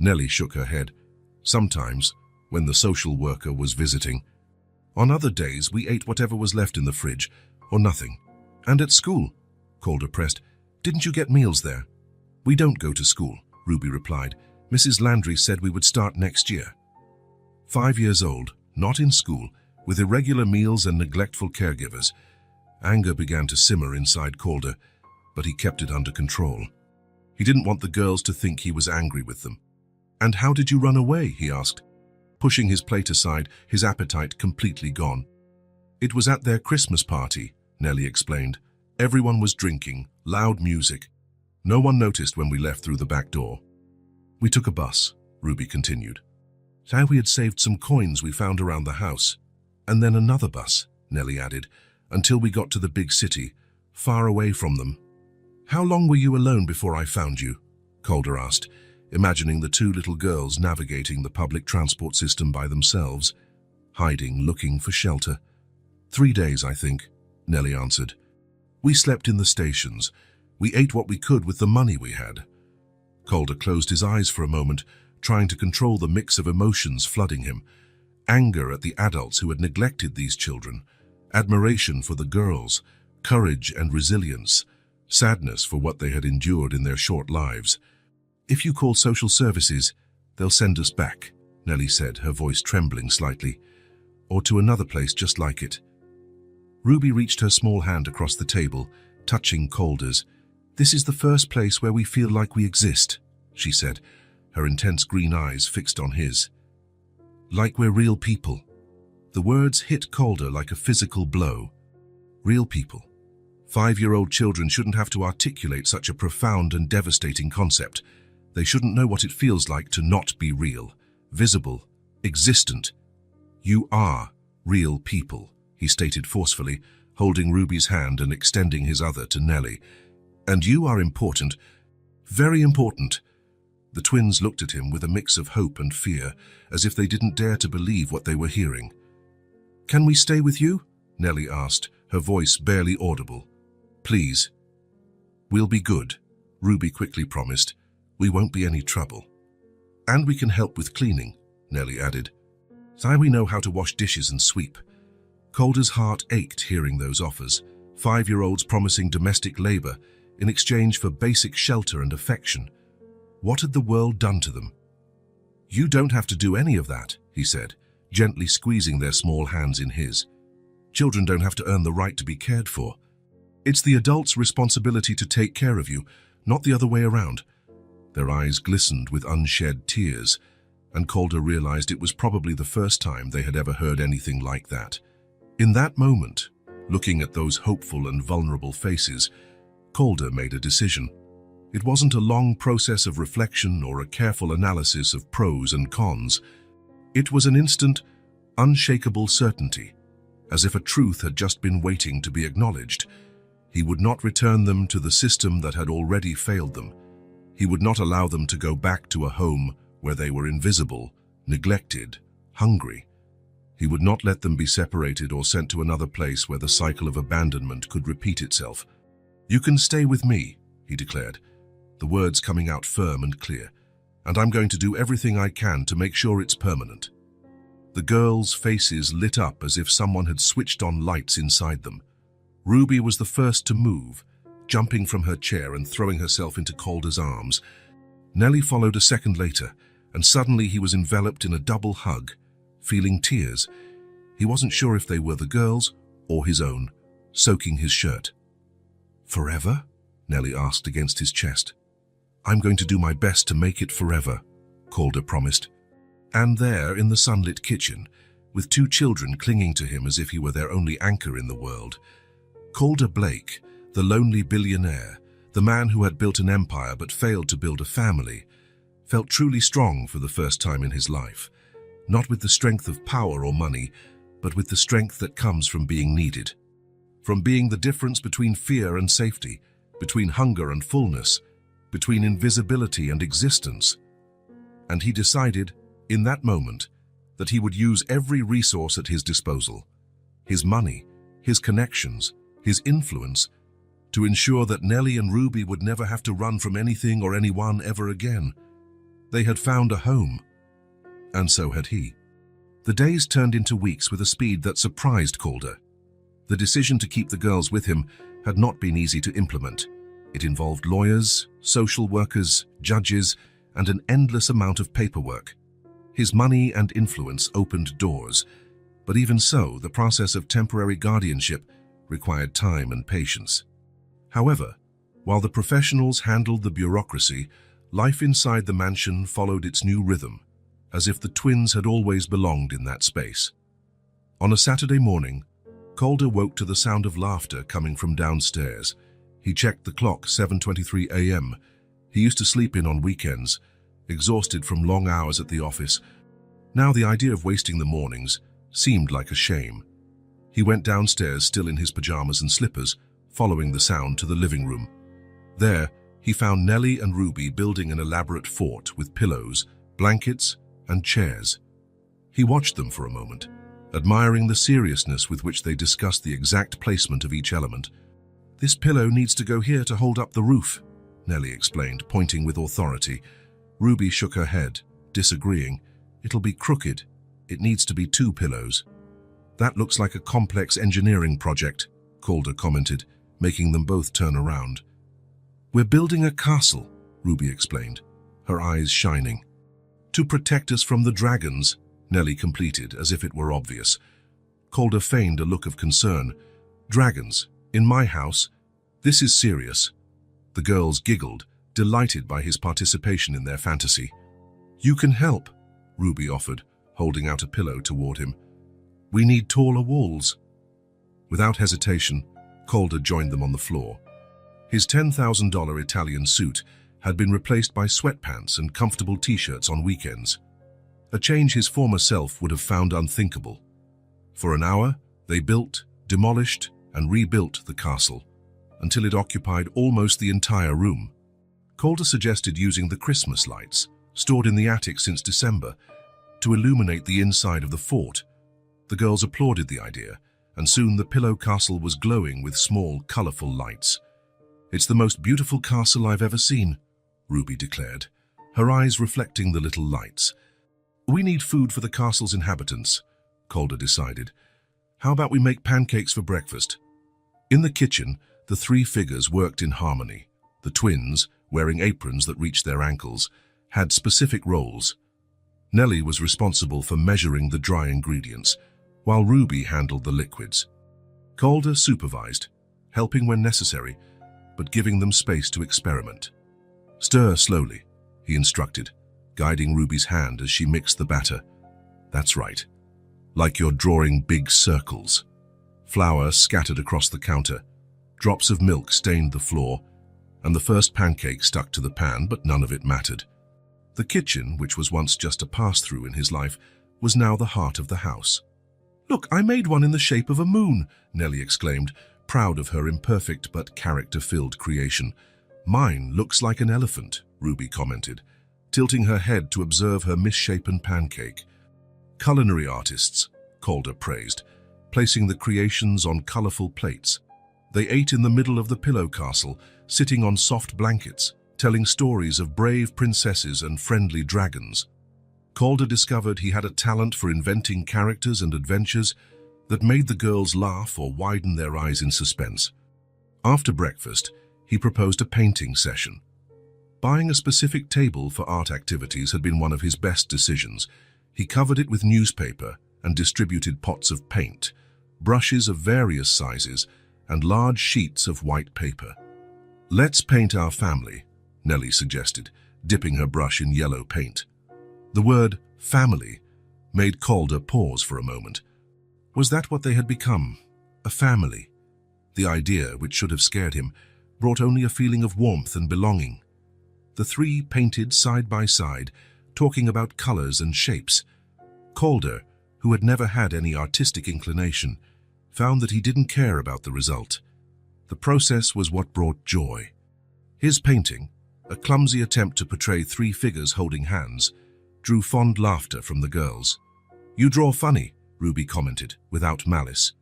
Nellie shook her head. "Sometimes, when the social worker was visiting. On other days, we ate whatever was left in the fridge, or nothing." "And at school?" Calder pressed. "Didn't you get meals there?" "We don't go to school," Ruby replied. "Mrs. Landry said we would start next year." 5 years old, not in school, with irregular meals and neglectful caregivers. Anger began to simmer inside Calder, but he kept it under control. He didn't want the girls to think he was angry with them. "And how did you run away?" he asked, pushing his plate aside, his appetite completely gone. "It was at their Christmas party," Nellie explained. "Everyone was drinking, loud music. No one noticed when we left through the back door." "We took a bus," Ruby continued. "It's how we had saved some coins we found around the house. And then another bus," Nellie added, "until we got to the big city, far away from them." "How long were you alone before I found you?" Calder asked, imagining the 2 little girls navigating the public transport system by themselves, hiding, looking for shelter. 3 days, I think," Nellie answered. "We slept in the stations. We ate what we could with the money we had." Calder closed his eyes for a moment, trying to control the mix of emotions flooding him. Anger at the adults who had neglected these children, admiration for the girls, courage and resilience, sadness for what they had endured in their short lives. "If you call social services, they'll send us back," Nellie said, her voice trembling slightly. "Or to another place just like it." Ruby reached her small hand across the table, touching Calder's. "This is the first place where we feel like we exist," she said, her intense green eyes fixed on his. "Like we're real people." The words hit Calder like a physical blow. Real people. 5-year-old children shouldn't have to articulate such a profound and devastating concept. They shouldn't know what it feels like to not be real, visible, existent. "You are real people," he stated forcefully, holding Ruby's hand and extending his other to Nellie. "And you are important, very important." The twins looked at him with a mix of hope and fear, as if they didn't dare to believe what they were hearing. "Can we stay with you?" Nellie asked, her voice barely audible. "Please." "We'll be good," Ruby quickly promised. "We won't be any trouble. And we can help with cleaning," Nellie added. "So we know how to wash dishes and sweep." Calder's heart ached hearing those offers. 5-year-olds promising domestic labor in exchange for basic shelter and affection. What had the world done to them? "You don't have to do any of that," he said, gently squeezing their small hands in his. "Children don't have to earn the right to be cared for. It's the adult's responsibility to take care of you, not the other way around." Their eyes glistened with unshed tears, and Calder realized it was probably the first time they had ever heard anything like that. In that moment, looking at those hopeful and vulnerable faces, Calder made a decision. It wasn't a long process of reflection or a careful analysis of pros and cons. It was an instant, unshakable certainty, as if a truth had just been waiting to be acknowledged. He would not return them to the system that had already failed them. He would not allow them to go back to a home where they were invisible, neglected, hungry. He would not let them be separated or sent to another place where the cycle of abandonment could repeat itself. "You can stay with me," he declared, the words coming out firm and clear, "and I'm going to do everything I can to make sure it's permanent." The girls' faces lit up as if someone had switched on lights inside them. Ruby was the first to move, jumping from her chair and throwing herself into Calder's arms. Nellie followed a second later, and suddenly he was enveloped in a double hug, feeling tears. He wasn't sure if they were the girls or his own, soaking his shirt. "Forever?" Nellie asked against his chest. "I'm going to do my best to make it forever," Calder promised. And there, in the sunlit kitchen, with two children clinging to him as if he were their only anchor in the world, Calder Blake, the lonely billionaire, the man who had built an empire but failed to build a family, felt truly strong for the first time in his life, not with the strength of power or money, but with the strength that comes from being needed, from being the difference between fear and safety, between hunger and fullness, between invisibility and existence. And he decided, in that moment, that he would use every resource at his disposal, his money, his connections, his influence, to ensure that Nellie and Ruby would never have to run from anything or anyone ever again. They had found a home, and so had he. The days turned into weeks with a speed that surprised Calder. The decision to keep the girls with him had not been easy to implement. It involved lawyers, social workers, judges, and an endless amount of paperwork. His money and influence opened doors, but even so, the process of temporary guardianship required time and patience. However, while the professionals handled the bureaucracy, life inside the mansion followed its new rhythm, as if the twins had always belonged in that space. On a Saturday morning, Calder woke to the sound of laughter coming from downstairs. He checked the clock, 7:23 a.m. He used to sleep in on weekends, exhausted from long hours at the office. Now the idea of wasting the mornings seemed like a shame. He went downstairs, still in his pajamas and slippers, following the sound to the living room. There, he found Nellie and Ruby building an elaborate fort with pillows, blankets, and chairs. He watched them for a moment, admiring the seriousness with which they discussed the exact placement of each element. "This pillow needs to go here to hold up the roof," Nellie explained, pointing with authority. Ruby shook her head, disagreeing. "It'll be crooked. It needs to be two pillows." "That looks like a complex engineering project," Calder commented, making them both turn around. "We're building a castle," Ruby explained, her eyes shining. "To protect us from the dragons," Nellie completed, as if it were obvious. Calder feigned a look of concern. "Dragons? In my house? This is serious." The girls giggled, delighted by his participation in their fantasy. "You can help," Ruby offered, holding out a pillow toward him. "We need taller walls." Without hesitation, Calder joined them on the floor. His $10,000 Italian suit had been replaced by sweatpants and comfortable t-shirts on weekends, a change his former self would have found unthinkable. For an hour, they built, demolished, and rebuilt the castle, until it occupied almost the entire room. Calder suggested using the Christmas lights, stored in the attic since December, to illuminate the inside of the fort. The girls applauded the idea, and soon the pillow castle was glowing with small, colorful lights. "It's the most beautiful castle I've ever seen," Ruby declared, her eyes reflecting the little lights. "We need food for the castle's inhabitants," Calder decided. "How about we make pancakes for breakfast?" In the kitchen, the three figures worked in harmony. The twins, wearing aprons that reached their ankles, had specific roles. Nellie was responsible for measuring the dry ingredients, while Ruby handled the liquids. Calder supervised, helping when necessary, but giving them space to experiment. "Stir slowly," he instructed, guiding Ruby's hand as she mixed the batter. "That's right. Like you're drawing big circles." Flour scattered across the counter. Drops of milk stained the floor. and the first pancake stuck to the pan, but none of it mattered. The kitchen, which was once just a pass-through in his life, was now the heart of the house. "Look, I made one in the shape of a moon," Nellie exclaimed, proud of her imperfect but character-filled creation. "Mine looks like an elephant," Ruby commented, tilting her head to observe her misshapen pancake. "Culinary artists," Calder praised, placing the creations on colorful plates. They ate in the middle of the pillow castle, sitting on soft blankets, telling stories of brave princesses and friendly dragons. Calder discovered he had a talent for inventing characters and adventures that made the girls laugh or widen their eyes in suspense. After breakfast, he proposed a painting session. Buying a specific table for art activities had been one of his best decisions. He covered it with newspaper and distributed pots of paint, brushes of various sizes, and large sheets of white paper. "Let's paint our family," Nellie suggested, dipping her brush in yellow paint. The word family made Calder pause for a moment. Was that what they had become? A family? The idea, which should have scared him, brought only a feeling of warmth and belonging. The three painted side by side, talking about colors and shapes. Calder, who had never had any artistic inclination, found that he didn't care about the result. The process was what brought joy. His painting, a clumsy attempt to portray three figures holding hands, drew fond laughter from the girls. "You draw funny," Ruby commented, without malice.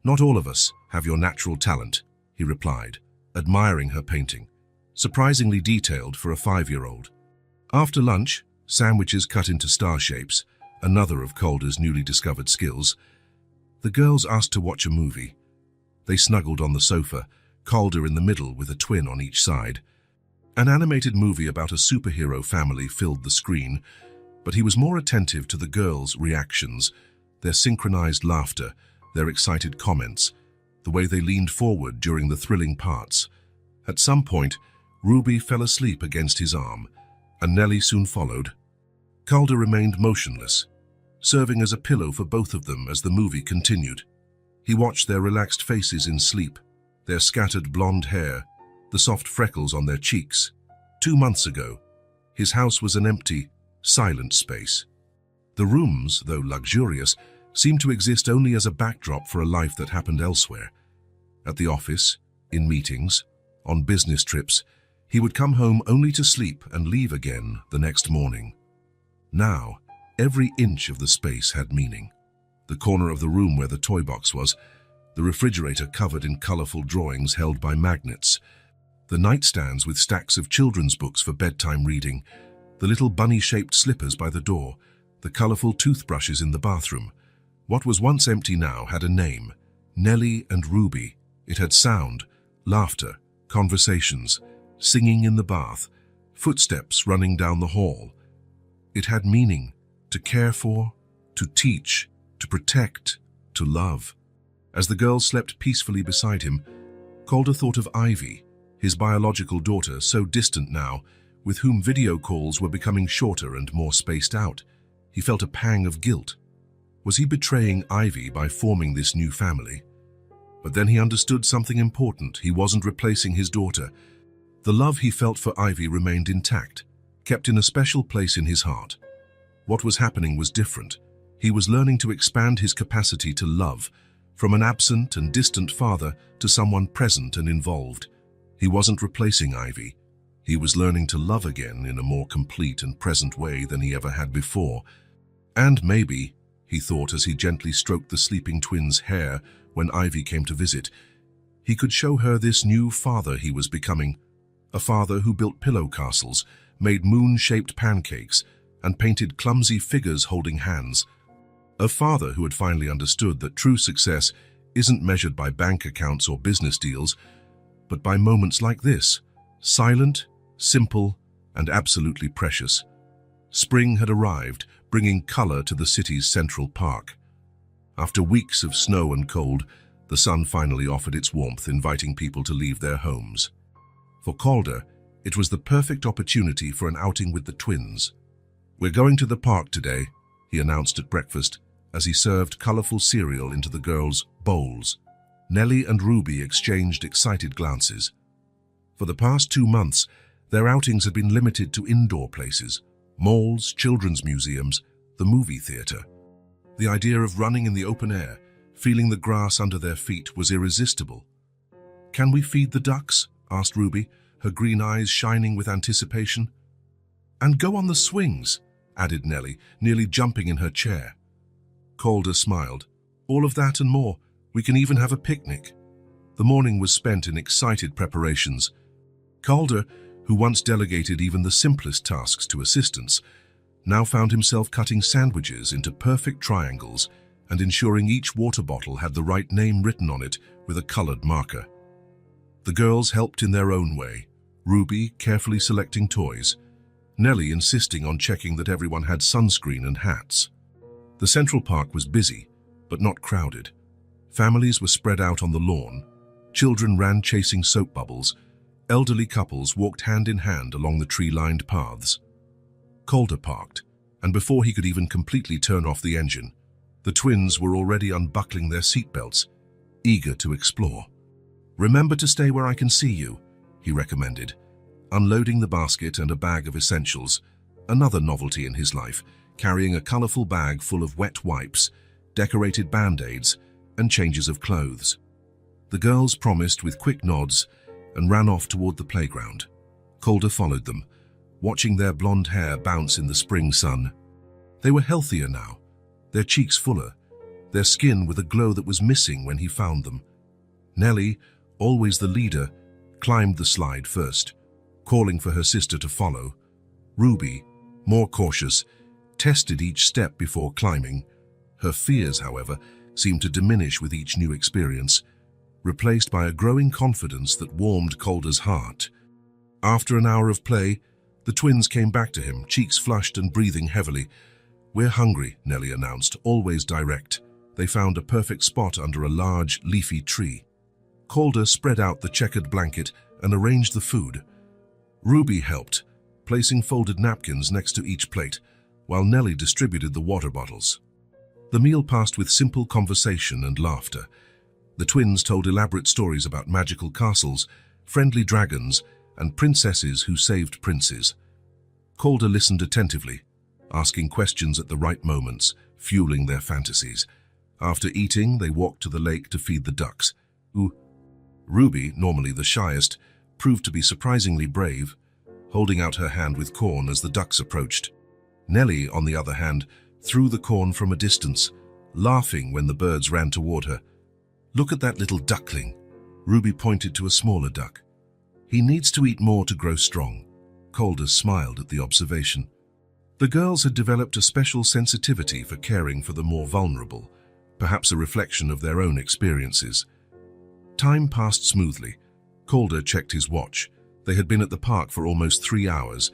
"Not all of us have your natural talent," he replied, admiring her painting, surprisingly detailed for a 5-year-old. After lunch, sandwiches cut into star shapes, another of Calder's newly discovered skills, the girls asked to watch a movie. They snuggled on the sofa, Calder in the middle with a twin on each side. An animated movie about a superhero family filled the screen, but he was more attentive to the girls' reactions, their synchronized laughter, their excited comments, the way they leaned forward during the thrilling parts. At some point, Ruby fell asleep against his arm, and Nellie soon followed. Calder remained motionless, serving as a pillow for both of them as the movie continued. He watched their relaxed faces in sleep, their scattered blonde hair, the soft freckles on their cheeks. 2 months ago, his house was an empty, silent space. The rooms, though luxurious, seemed to exist only as a backdrop for a life that happened elsewhere. At the office, in meetings, on business trips, he would come home only to sleep and leave again the next morning. Now, every inch of the space had meaning. The corner of the room where the toy box was, the refrigerator covered in colorful drawings held by magnets, the nightstands with stacks of children's books for bedtime reading, the little bunny-shaped slippers by the door, the colorful toothbrushes in the bathroom. What was once empty now had a name, Nellie and Ruby. It had sound, laughter, conversations, singing in the bath, footsteps running down the hall. It had meaning, to care for, to teach, to protect, to love. As the girl slept peacefully beside him, Calder thought of Ivy, his biological daughter, so distant now, with whom video calls were becoming shorter and more spaced out. He felt a pang of guilt. Was he betraying Ivy by forming this new family? But then he understood something important. He wasn't replacing his daughter. The love he felt for Ivy remained intact, kept in a special place in his heart. What was happening was different. He was learning to expand his capacity to love, from an absent and distant father to someone present and involved. He wasn't replacing Ivy. He was learning to love again in a more complete and present way than he ever had before. And maybe, he thought as he gently stroked the sleeping twins' hair when Ivy came to visit, he could show her this new father he was becoming, a father who built pillow castles, made moon-shaped pancakes, and painted clumsy figures holding hands. A father who had finally understood that true success isn't measured by bank accounts or business deals, but by moments like this, silent, simple, and absolutely precious. Spring had arrived, bringing color to the city's central park. After weeks of snow and cold, the sun finally offered its warmth, inviting people to leave their homes. For Calder, it was the perfect opportunity for an outing with the twins. "We're going to the park today," he announced at breakfast as he served colorful cereal into the girls' bowls. Nellie and Ruby exchanged excited glances. For the past 2 months, their outings had been limited to indoor places, malls, children's museums, the movie theater. The idea of running in the open air, feeling the grass under their feet, was irresistible. "Can we feed the ducks?" asked Ruby, her green eyes shining with anticipation. "And go on the swings," added Nellie, nearly jumping in her chair. Calder smiled. "All of that and more. We can even have a picnic." The morning was spent in excited preparations. Calder, who once delegated even the simplest tasks to assistants, now found himself cutting sandwiches into perfect triangles and ensuring each water bottle had the right name written on it with a colored marker. The girls helped in their own way, Ruby carefully selecting toys, Nellie insisting on checking that everyone had sunscreen and hats. The Central Park was busy, but not crowded. Families were spread out on the lawn, children ran chasing soap bubbles, elderly couples walked hand in hand along the tree-lined paths. Calder parked, and before he could even completely turn off the engine, the twins were already unbuckling their seatbelts, eager to explore. "Remember to stay where I can see you," he recommended, unloading the basket and a bag of essentials, another novelty in his life, carrying a colorful bag full of wet wipes, decorated band-aids, and changes of clothes. The girls promised with quick nods and ran off toward the playground. Calder followed them, watching their blonde hair bounce in the spring sun. They were healthier now, their cheeks fuller, their skin with a glow that was missing when he found them. Nellie, always the leader, climbed the slide first, calling for her sister to follow. Ruby, more cautious, tested each step before climbing. Her fears, however, seemed to diminish with each new experience, replaced by a growing confidence that warmed Calder's heart. After an hour of play, the twins came back to him, cheeks flushed and breathing heavily. "We're hungry," Nellie announced, always direct. They found a perfect spot under a large, leafy tree. Calder spread out the checkered blanket and arranged the food. Ruby helped, placing folded napkins next to each plate, while Nellie distributed the water bottles. The meal passed with simple conversation and laughter. The twins told elaborate stories about magical castles, friendly dragons, and princesses who saved princes. Calder listened attentively, asking questions at the right moments, fueling their fantasies. After eating, they walked to the lake to feed the ducks, who, Ruby, normally the shyest, proved to be surprisingly brave, holding out her hand with corn as the ducks approached. Nellie, on the other hand, threw the corn from a distance, laughing when the birds ran toward her. "Look at that little duckling." Ruby pointed to a smaller duck. "He needs to eat more to grow strong." Calder smiled at the observation. The girls had developed a special sensitivity for caring for the more vulnerable, perhaps a reflection of their own experiences. Time passed smoothly. Calder checked his watch. They had been at the park for almost 3 hours,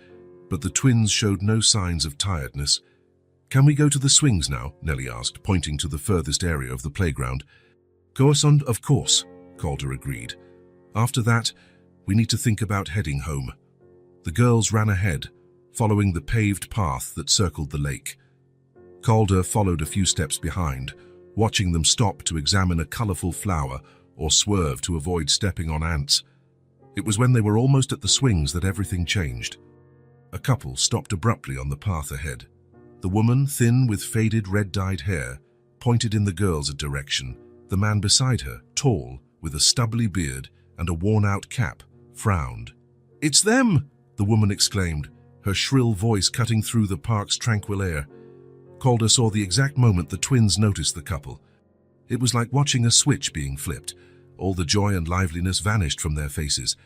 but the twins showed no signs of tiredness. "Can we go to the swings now?" Nellie asked, pointing to the furthest area of the playground. Of course," Calder agreed. "After that, we need to think about heading home." The girls ran ahead, following the paved path that circled the lake. Calder followed a few steps behind, watching them stop to examine a colorful flower or swerve to avoid stepping on ants. It was when they were almost at the swings that everything changed. A couple stopped abruptly on the path ahead. The woman, thin with faded red-dyed hair, pointed in the girls' direction. The man beside her, tall, with a stubbly beard and a worn-out cap, frowned. "It's them!" the woman exclaimed, her shrill voice cutting through the park's tranquil air. Calder saw the exact moment the twins noticed the couple. It was like watching a switch being flipped. All the joy and liveliness vanished from their faces,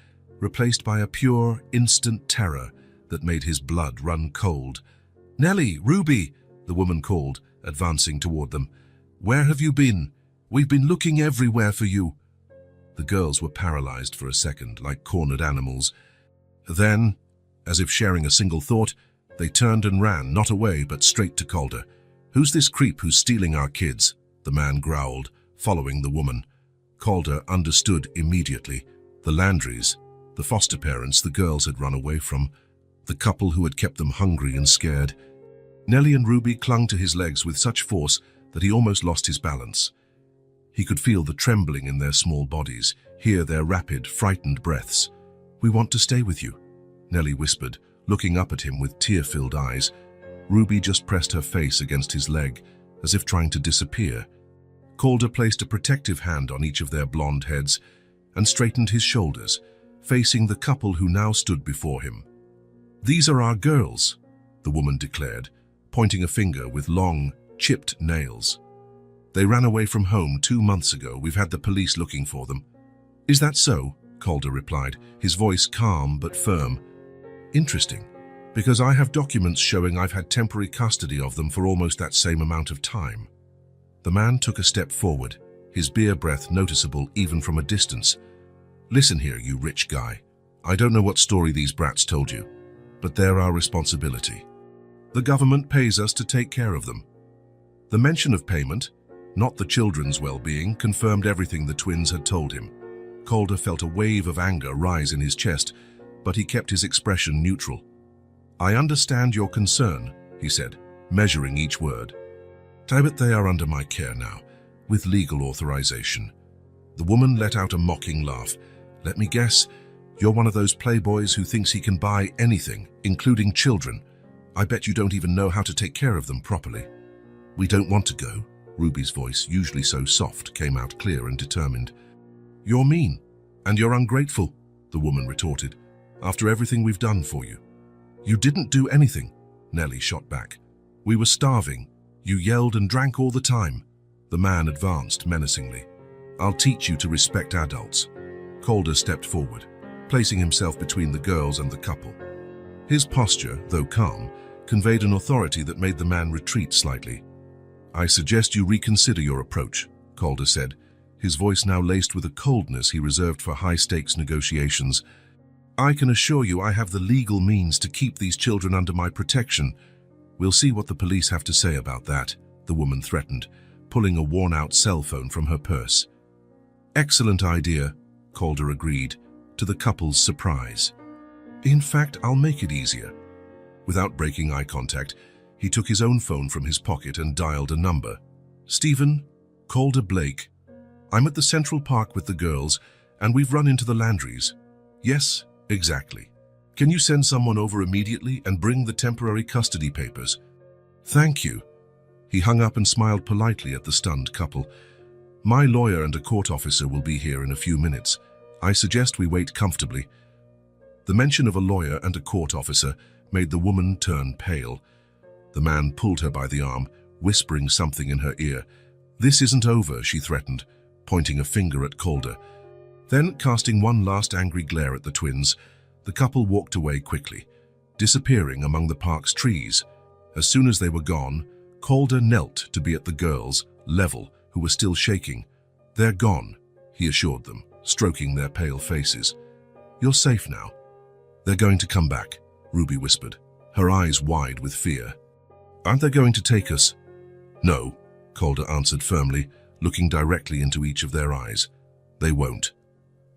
replaced by a pure, instant terror that made his blood run cold. "Nellie, Ruby," the woman called, advancing toward them. "Where have you been? We've been looking everywhere for you." The girls were paralyzed for a second, like cornered animals. Then, as if sharing a single thought, they turned and ran, not away, but straight to Calder. "Who's this creep who's stealing our kids?" the man growled, following the woman. Calder understood immediately. The Landrys, the foster parents the girls had run away from, the couple who had kept them hungry and scared. Nellie and Ruby clung to his legs with such force that he almost lost his balance. He could feel the trembling in their small bodies, hear their rapid, frightened breaths. "We want to stay with you," Nellie whispered, looking up at him with tear-filled eyes. Ruby just pressed her face against his leg, as if trying to disappear. Calder placed a protective hand on each of their blonde heads and straightened his shoulders, facing the couple who now stood before him. "These are our girls," the woman declared, pointing a finger with long, chipped nails. "They ran away from home 2 months ago. We've had the police looking for them." "Is that so?" Calder replied, his voice calm but firm. "Interesting, because I have documents showing I've had temporary custody of them for almost that same amount of time." The man took a step forward, his beer breath noticeable even from a distance. "Listen here, you rich guy. I don't know what story these brats told you, but they're our responsibility. The government pays us to take care of them." The mention of payment, not the children's well-being, confirmed everything the twins had told him. Calder felt a wave of anger rise in his chest, but he kept his expression neutral. "I understand your concern," he said, measuring each word. "But they are under my care now, with legal authorization." The woman let out a mocking laugh. "Let me guess, you're one of those playboys who thinks he can buy anything, including children. I bet you don't even know how to take care of them properly." "We don't want to go." Ruby's voice, usually so soft, came out clear and determined. "You're mean, and you're ungrateful," the woman retorted, "after everything we've done for you." "You didn't do anything," Nellie shot back. "We were starving. You yelled and drank all the time." The man advanced menacingly. "I'll teach you to respect adults." Calder stepped forward, placing himself between the girls and the couple. His posture, though calm, conveyed an authority that made the man retreat slightly. "I suggest you reconsider your approach," Calder said, his voice now laced with a coldness he reserved for high-stakes negotiations. "I can assure you I have the legal means to keep these children under my protection. We'll see what the police have to say about that," the woman threatened, pulling a worn-out cell phone from her purse. "Excellent idea," Calder agreed, to the couple's surprise. "In fact, I'll make it easier." Without breaking eye contact, he took his own phone from his pocket and dialed a number. "Stephen, Calder Blake. I'm at the Central Park with the girls, and we've run into the Landrys." "Yes, exactly. Can you send someone over immediately and bring the temporary custody papers?" "Thank you." He hung up and smiled politely at the stunned couple. "My lawyer and a court officer will be here in a few minutes. I suggest we wait comfortably." The mention of a lawyer and a court officer made the woman turn pale. The man pulled her by the arm, whispering something in her ear. "This isn't over," she threatened, pointing a finger at Calder. Then, casting one last angry glare at the twins, the couple walked away quickly, disappearing among the park's trees. As soon as they were gone, Calder knelt to be at the girls' level, who were still shaking. "They're gone," he assured them, stroking their pale faces. "You're safe now." "They're going to come back," Ruby whispered, her eyes wide with fear. "Aren't they going to take us?" "No," Calder answered firmly, looking directly into each of their eyes. "They won't.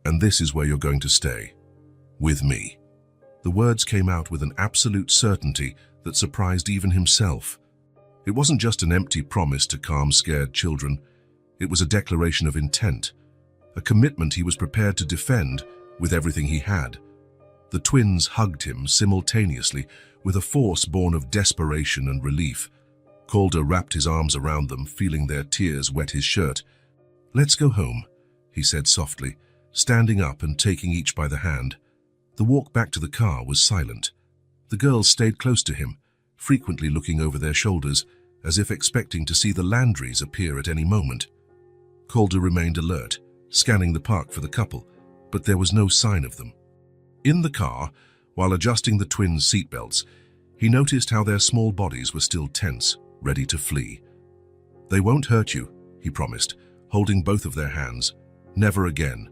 And this is where you're going to stay. With me." The words came out with an absolute certainty that surprised even himself. It wasn't just an empty promise to calm scared children. It was a declaration of intent, a commitment he was prepared to defend with everything he had. The twins hugged him simultaneously with a force born of desperation and relief. Calder wrapped his arms around them, feeling their tears wet his shirt. "Let's go home," he said softly, standing up and taking each by the hand. The walk back to the car was silent. The girls stayed close to him, frequently looking over their shoulders, as if expecting to see the Landrys appear at any moment. Calder remained alert, scanning the park for the couple, but there was no sign of them. In the car, while adjusting the twins' seatbelts, he noticed how their small bodies were still tense, ready to flee. "They won't hurt you," he promised, holding both of their hands. "Never again."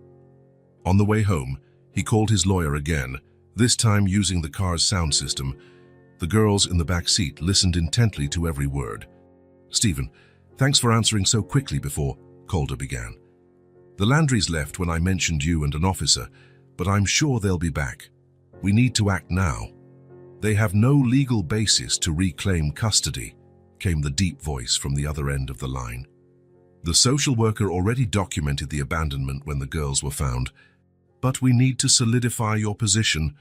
On the way home, he called his lawyer again, this time using the car's sound system. The girls in the back seat listened intently to every word. "Stephen, thanks for answering so quickly before," Calder began. "The Landrys left when I mentioned you and an officer, but I'm sure they'll be back. We need to act now." "They have no legal basis to reclaim custody," came the deep voice from the other end of the line. The social worker already documented the abandonment when the girls were found. But we need to solidify your position.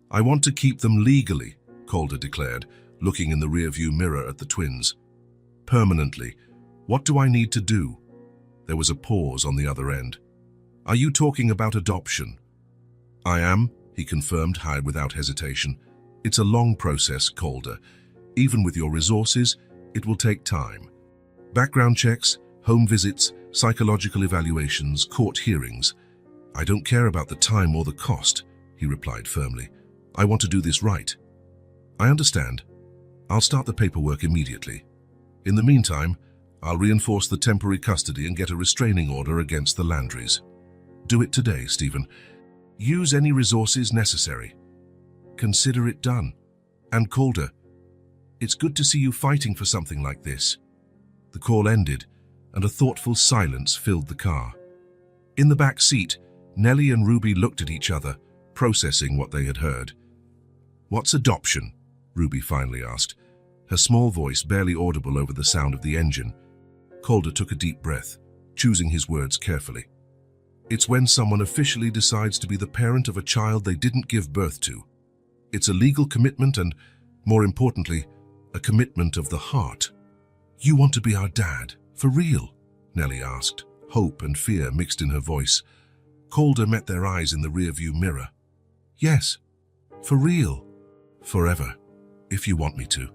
I want to keep them legally, Calder declared, looking in the rearview mirror at the twins. Permanently. What do I need to do? There was a pause on the other end. Are you talking about adoption? I am, he confirmed, without hesitation. It's a long process, Calder. Even with your resources, it will take time. Background checks, home visits, psychological evaluations, court hearings. I don't care about the time or the cost, he replied firmly. I want to do this right. I understand. I'll start the paperwork immediately. In the meantime, I'll reinforce the temporary custody and get a restraining order against the Landrys. Do it today, Stephen. Use any resources necessary. Consider it done. And Calder, it's good to see you fighting for something like this. The call ended, and a thoughtful silence filled the car. In the back seat, Nellie and Ruby looked at each other, processing what they had heard. What's adoption? Ruby finally asked, her small voice barely audible over the sound of the engine. Calder took a deep breath, choosing his words carefully. It's when someone officially decides to be the parent of a child they didn't give birth to. It's a legal commitment and, more importantly, a commitment of the heart. You want to be our dad, for real? Nellie asked, hope and fear mixed in her voice. Calder met their eyes in the rearview mirror. Yes, for real. Forever, if you want me to.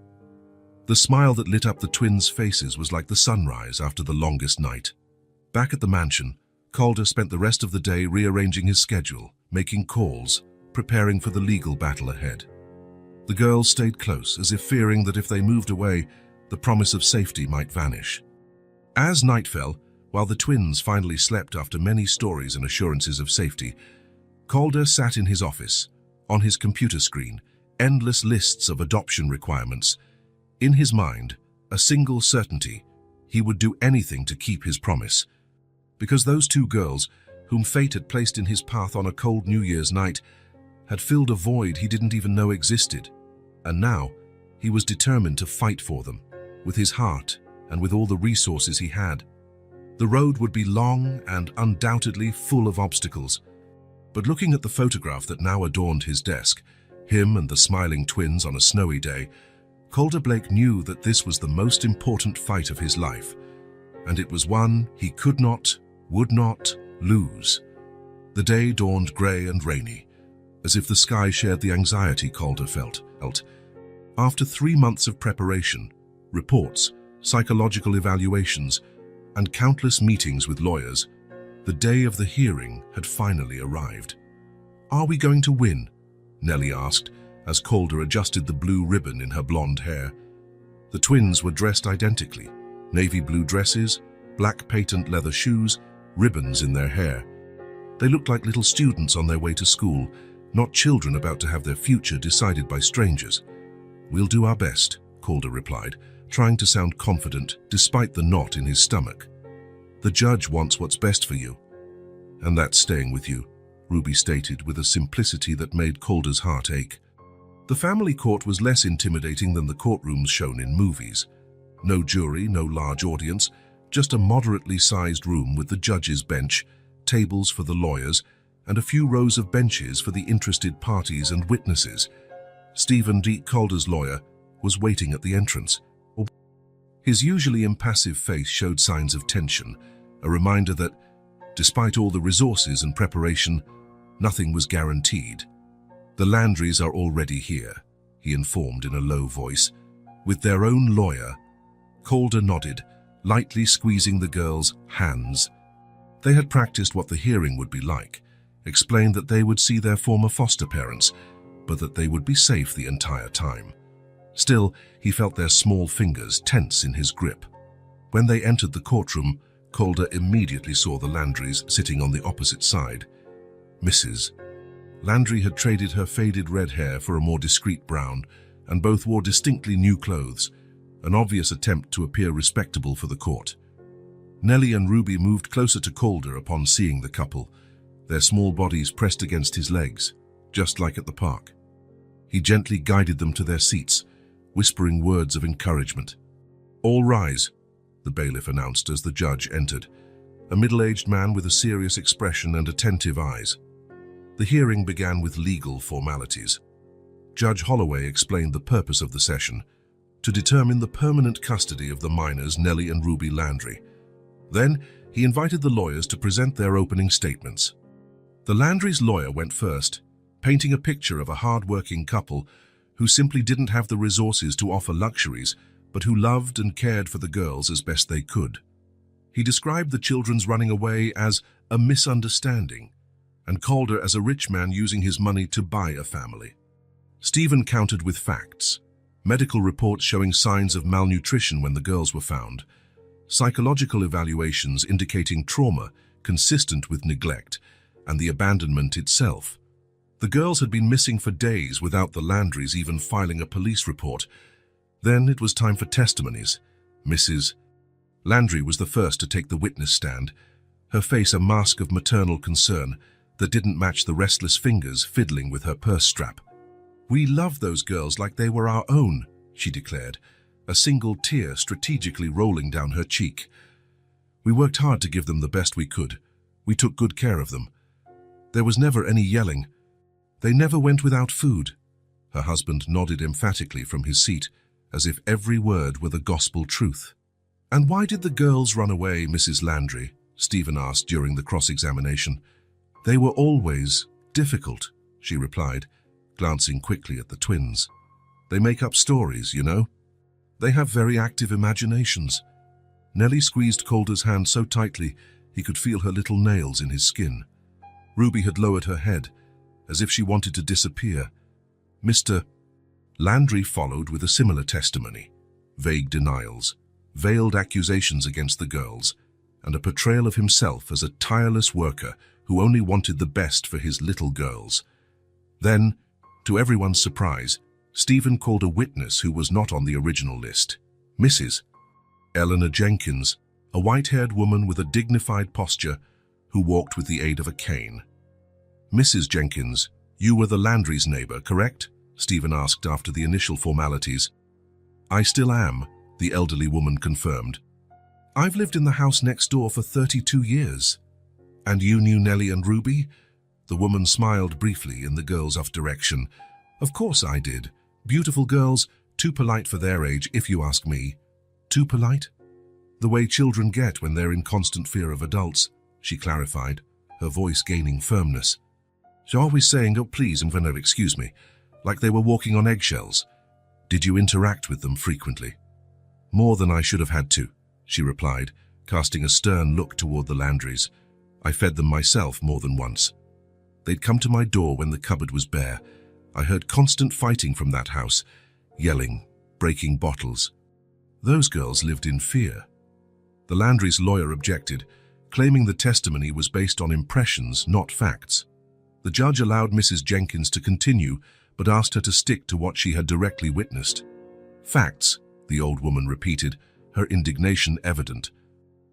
The smile that lit up the twins' faces was like the sunrise after the longest night. Back at the mansion, Calder spent the rest of the day rearranging his schedule, making calls, preparing for the legal battle ahead. The girls stayed close, as if fearing that if they moved away, the promise of safety might vanish. As night fell, while the twins finally slept after many stories and assurances of safety, Calder sat in his office, on his computer screen, endless lists of adoption requirements. In his mind, a single certainty: he would do anything to keep his promise. Because those two girls, whom fate had placed in his path on a cold New Year's night, had filled a void he didn't even know existed. And now, he was determined to fight for them, with his heart and with all the resources he had. The road would be long and undoubtedly full of obstacles. But looking at the photograph that now adorned his desk, him and the smiling twins on a snowy day, Calder Blake knew that this was the most important fight of his life, and it was one he could not, would not lose. The day dawned grey and rainy, as if the sky shared the anxiety Calder felt. After 3 months of preparation, reports, psychological evaluations, and countless meetings with lawyers, the day of the hearing had finally arrived. Are we going to win? Nellie asked, as Calder adjusted the blue ribbon in her blonde hair. The twins were dressed identically, navy blue dresses, black patent leather shoes, ribbons in their hair. They looked like little students on their way to school, not children about to have their future decided by strangers. We'll do our best, Calder replied, trying to sound confident despite the knot in his stomach. The judge wants what's best for you. And that's staying with you, Ruby stated with a simplicity that made Calder's heart ache. The family court was less intimidating than the courtrooms shown in movies. No jury, no large audience, just a moderately sized room with the judge's bench, tables for the lawyers, and a few rows of benches for the interested parties and witnesses. Stephen D. Calder's lawyer was waiting at the entrance. His usually impassive face showed signs of tension, a reminder that, despite all the resources and preparation, nothing was guaranteed. The Landrys are already here, he informed in a low voice. With their own lawyer. Calder nodded, lightly squeezing the girls' hands. They had practiced what the hearing would be like, explained that they would see their former foster parents, but that they would be safe the entire time. Still, he felt their small fingers tense in his grip. When they entered the courtroom, Calder immediately saw the Landrys sitting on the opposite side. Mrs. Landry had traded her faded red hair for a more discreet brown, and both wore distinctly new clothes, an obvious attempt to appear respectable for the court. Nellie and Ruby moved closer to Calder upon seeing the couple, their small bodies pressed against his legs, just like at the park. He gently guided them to their seats, whispering words of encouragement. "All rise," the bailiff announced as the judge entered, a middle-aged man with a serious expression and attentive eyes. The hearing began with legal formalities. Judge Holloway explained the purpose of the session: to determine the permanent custody of the minors Nellie and Ruby Landry. Then, he invited the lawyers to present their opening statements. The Landry's lawyer went first, painting a picture of a hard-working couple who simply didn't have the resources to offer luxuries, but who loved and cared for the girls as best they could. He described the children's running away as a misunderstanding, and Calder as a rich man using his money to buy a family. Stephen countered with facts: medical reports showing signs of malnutrition when the girls were found, psychological evaluations indicating trauma consistent with neglect, and the abandonment itself. The girls had been missing for days without the Landrys even filing a police report. Then it was time for testimonies. Mrs. Landry was the first to take the witness stand, her face a mask of maternal concern that didn't match the restless fingers fiddling with her purse strap. "We loved those girls like they were our own," she declared, a single tear strategically rolling down her cheek. "We worked hard to give them the best we could. We took good care of them. There was never any yelling. They never went without food." Her husband nodded emphatically from his seat, as if every word were the gospel truth. "And why did the girls run away, Mrs. Landry?" Stephen asked during the cross-examination. "They were always difficult," she replied, glancing quickly at the twins. "They make up stories, you know. They have very active imaginations." Nellie squeezed Calder's hand so tightly he could feel her little nails in his skin. Ruby had lowered her head, as if she wanted to disappear. Mr. Landry followed with a similar testimony: vague denials, veiled accusations against the girls, and a portrayal of himself as a tireless worker who only wanted the best for his little girls. Then, to everyone's surprise, Stephen called a witness who was not on the original list: Mrs. Eleanor Jenkins, a white-haired woman with a dignified posture who walked with the aid of a cane. "Mrs. Jenkins, you were the Landry's neighbor, correct?" Stephen asked after the initial formalities. "I still am," the elderly woman confirmed. "I've lived in the house next door for 32 years. "And you knew Nellie and Ruby?" The woman smiled briefly in the girls' off direction. "Of course I did. Beautiful girls, too polite for their age, if you ask me." "Too polite?" "The way children get when they're in constant fear of adults," she clarified, her voice gaining firmness. "So always saying, 'Oh, please,' and 'no, excuse me,' like they were walking on eggshells." "Did you interact with them frequently?" "More than I should have had to," she replied, casting a stern look toward the Landrys. "I fed them myself more than once. They'd come to my door when the cupboard was bare. I heard constant fighting from that house, yelling, breaking bottles. Those girls lived in fear." The Landrys' lawyer objected, claiming the testimony was based on impressions, not facts. The judge allowed Mrs. Jenkins to continue, but asked her to stick to what she had directly witnessed. "Facts," the old woman repeated, her indignation evident.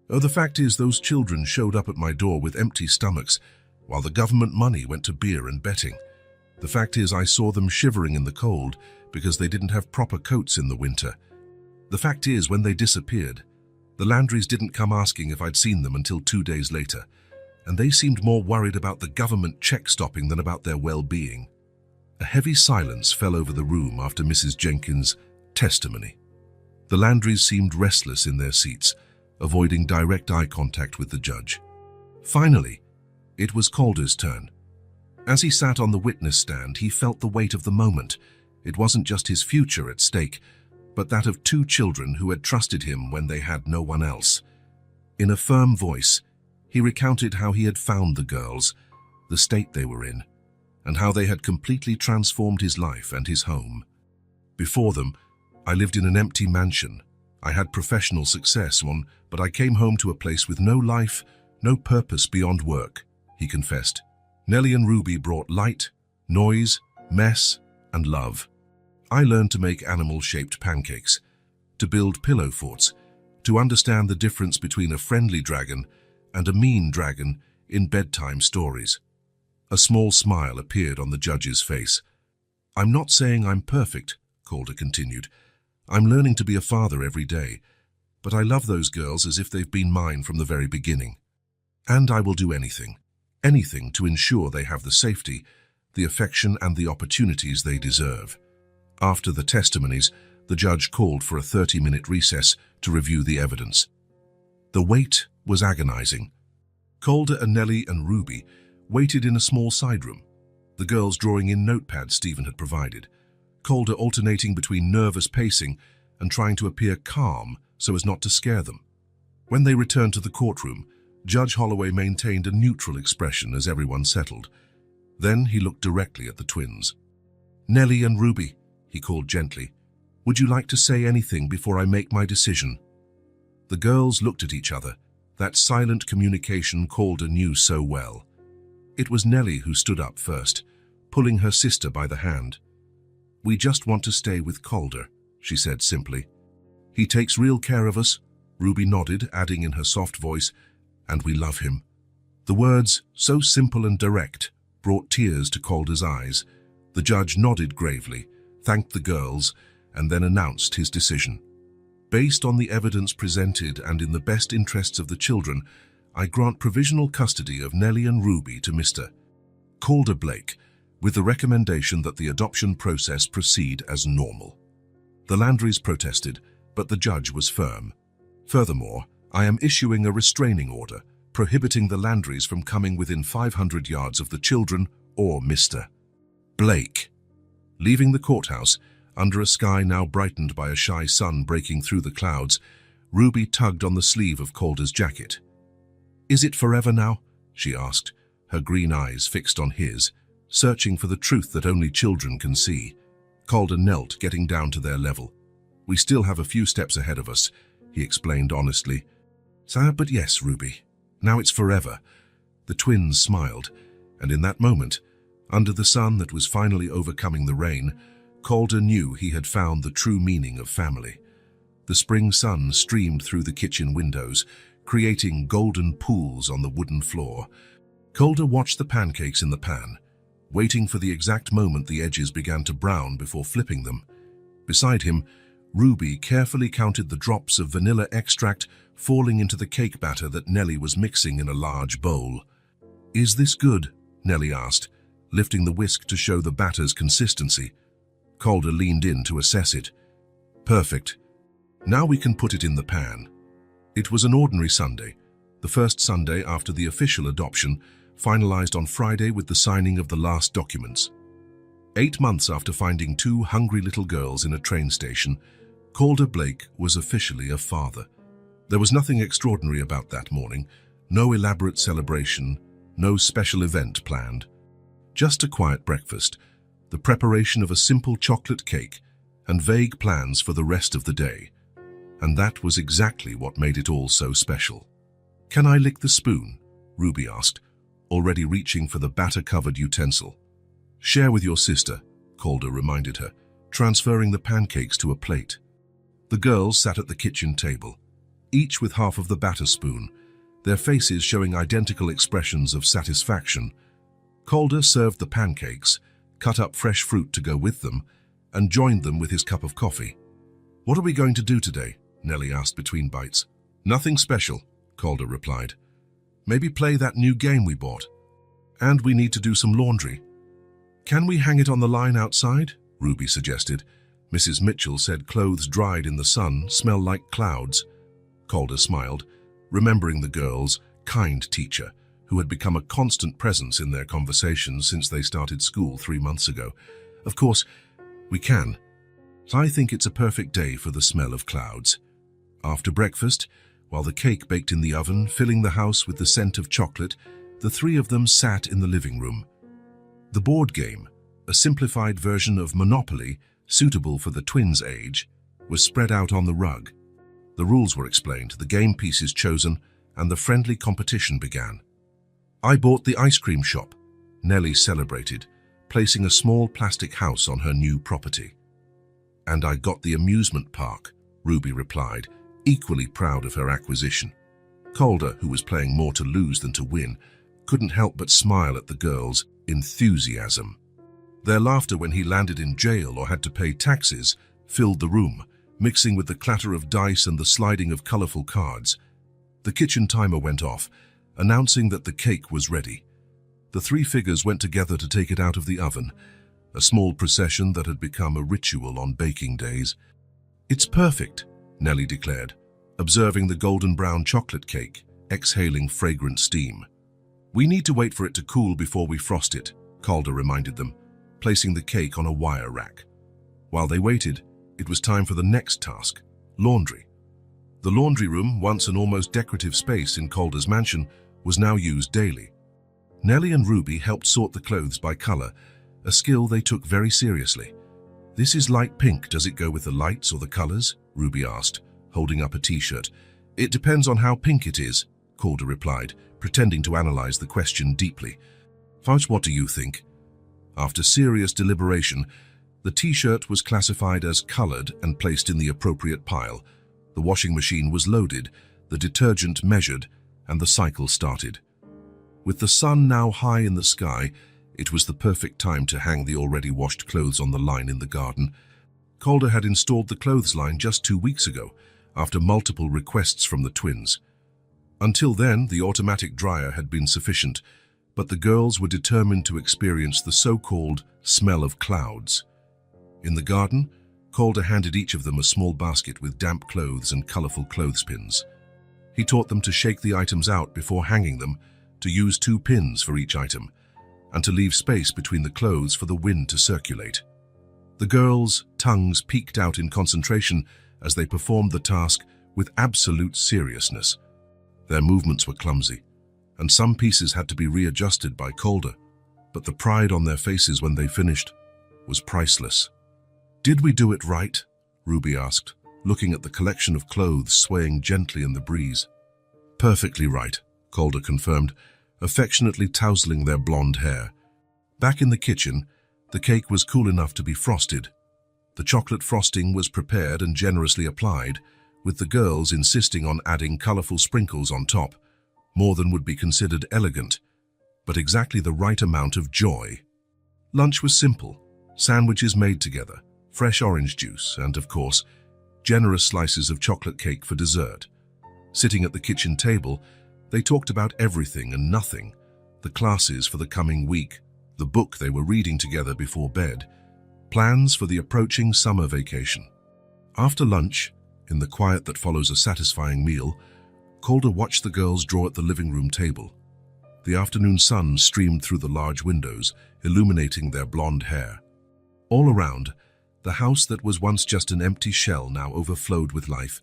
"Oh, the fact is those children showed up at my door with empty stomachs, while the government money went to beer and betting. The fact is I saw them shivering in the cold because they didn't have proper coats in the winter. The fact is when they disappeared, the Landrys didn't come asking if I'd seen them until 2 days later, and they seemed more worried about the government check stopping than about their well-being." A heavy silence fell over the room after Mrs. Jenkins' testimony. The Landrys seemed restless in their seats, avoiding direct eye contact with the judge. Finally, it was Calder's turn. As he sat on the witness stand, he felt the weight of the moment. It wasn't just his future at stake, but that of 2 children who had trusted him when they had no one else. In a firm voice, he recounted how he had found the girls, the state they were in, and how they had completely transformed his life and his home. "Before them, I lived in an empty mansion. I had professional success, but I came home to a place with no life, no purpose beyond work," he confessed. "Nellie and Ruby brought light, noise, mess, and love. I learned to make animal-shaped pancakes, to build pillow forts, to understand the difference between a friendly dragon and a mean dragon in bedtime stories." A small smile appeared on the judge's face. "I'm not saying I'm perfect," Calder continued. "I'm learning to be a father every day, but I love those girls as if they've been mine from the very beginning. And I will do anything, anything to ensure they have the safety, the affection and the opportunities they deserve. After the testimonies, the judge called for a 30-minute recess to review the evidence. The wait was agonizing. Calder and Nellie and Ruby waited in a small side room, the girls drawing in notepads Stephen had provided, Calder alternating between nervous pacing and trying to appear calm so as not to scare them. When they returned to the courtroom, Judge Holloway maintained a neutral expression as everyone settled. Then he looked directly at the twins. "Nellie and Ruby," he called gently, "would you like to say anything before I make my decision?" The girls looked at each other, that silent communication Calder knew so well. It was Nellie who stood up first, pulling her sister by the hand. "We just want to stay with Calder," she said simply. "He takes real care of us," Ruby nodded, adding in her soft voice, "and we love him." The words, so simple and direct, brought tears to Calder's eyes. The judge nodded gravely, thanked the girls, and then announced his decision. "Based on the evidence presented and in the best interests of the children, I grant provisional custody of Nellie and Ruby to Mr. Calder Blake, with the recommendation that the adoption process proceed as normal." The Landrys protested, but the judge was firm. "Furthermore, I am issuing a restraining order, prohibiting the Landrys from coming within 500 yards of the children or Mr. Blake." Leaving the courthouse, under a sky now brightened by a shy sun breaking through the clouds, Ruby tugged on the sleeve of Calder's jacket. "Is it forever now?" she asked, her green eyes fixed on his, searching for the truth that only children can see. Calder knelt, getting down to their level. "We still have a few steps ahead of us," he explained honestly. "But yes, Ruby, now it's forever." The twins smiled, and in that moment, under the sun that was finally overcoming the rain, Calder knew he had found the true meaning of family. The spring sun streamed through the kitchen windows, creating golden pools on the wooden floor. Calder watched the pancakes in the pan, waiting for the exact moment the edges began to brown before flipping them. Beside him, Ruby carefully counted the drops of vanilla extract falling into the cake batter that Nellie was mixing in a large bowl. "Is this good?" Nellie asked, lifting the whisk to show the batter's consistency. Calder leaned in to assess it. "Perfect. Now we can put it in the pan." It was an ordinary Sunday, the first Sunday after the official adoption, finalized on Friday with the signing of the last documents. 8 months after finding 2 hungry little girls in a train station, Calder Blake was officially a father. There was nothing extraordinary about that morning, no elaborate celebration, no special event planned. Just a quiet breakfast, the preparation of a simple chocolate cake, and vague plans for the rest of the day. And that was exactly what made it all so special. "Can I lick the spoon?" Ruby asked, already reaching for the batter-covered utensil. "Share with your sister," Calder reminded her, transferring the pancakes to a plate. The girls sat at the kitchen table, each with half of the batter spoon, their faces showing identical expressions of satisfaction. Calder served the pancakes, cut up fresh fruit to go with them, and joined them with his cup of coffee. "What are we going to do today?" Nellie asked between bites. "Nothing special," Calder replied. "Maybe play that new game we bought. And we need to do some laundry." "Can we hang it on the line outside?" Ruby suggested. Mrs. Mitchell said clothes dried in the sun smell like clouds. Calder smiled, remembering the girls' kind teacher, who had become a constant presence in their conversations since they started school 3 months ago. "Of course, we can. I think it's a perfect day for the smell of clouds." After breakfast, while the cake baked in the oven, filling the house with the scent of chocolate, the 3 of them sat in the living room. The board game, a simplified version of Monopoly, suitable for the twins' age, was spread out on the rug. The rules were explained, the game pieces chosen, and the friendly competition began. "I bought the ice cream shop," Nellie celebrated, placing a small plastic house on her new property. "And I got the amusement park," Ruby replied, equally proud of her acquisition. Calder, who was playing more to lose than to win, couldn't help but smile at the girls' enthusiasm. Their laughter when he landed in jail or had to pay taxes filled the room, mixing with the clatter of dice and the sliding of colorful cards. The kitchen timer went off, announcing that the cake was ready. The three figures went together to take it out of the oven, a small procession that had become a ritual on baking days. "It's perfect," Nellie declared, observing the golden brown chocolate cake, exhaling fragrant steam. "We need to wait for it to cool before we frost it," Calder reminded them, placing the cake on a wire rack. While they waited, it was time for the next task, laundry. The laundry room, once an almost decorative space in Calder's mansion, was now used daily. Nellie and Ruby helped sort the clothes by color, a skill they took very seriously. "This is light pink. Does it go with the lights or the colors?" Ruby asked, holding up a t-shirt. "It depends on how pink it is," Calder replied, pretending to analyze the question deeply. "Fudge, what do you think?" After serious deliberation, the t-shirt was classified as colored and placed in the appropriate pile. The washing machine was loaded, the detergent measured, and the cycle started. With the sun now high in the sky, it was the perfect time to hang the already washed clothes on the line in the garden. Calder had installed the clothesline just 2 weeks ago, after multiple requests from the twins. Until then, the automatic dryer had been sufficient, but the girls were determined to experience the so-called smell of clouds. In the garden, Calder handed each of them a small basket with damp clothes and colorful clothespins. He taught them to shake the items out before hanging them, to use 2 pins for each item, and to leave space between the clothes for the wind to circulate. The girls' tongues peeked out in concentration as they performed the task with absolute seriousness. Their movements were clumsy, and some pieces had to be readjusted by Calder, but the pride on their faces when they finished was priceless. "Did we do it right?" Ruby asked, looking at the collection of clothes swaying gently in the breeze. "Perfectly right," Calder confirmed, affectionately tousling their blonde hair. Back in the kitchen, the cake was cool enough to be frosted. The chocolate frosting was prepared and generously applied, with the girls insisting on adding colorful sprinkles on top, more than would be considered elegant, but exactly the right amount of joy. Lunch was simple, sandwiches made together, fresh orange juice, and, of course, generous slices of chocolate cake for dessert. Sitting at the kitchen table, they talked about everything and nothing, the classes for the coming week, the book they were reading together before bed, plans for the approaching summer vacation. After lunch, in the quiet that follows a satisfying meal, Calder watched the girls draw at the living room table. The afternoon sun streamed through the large windows, illuminating their blonde hair. All around, the house that was once just an empty shell now overflowed with life.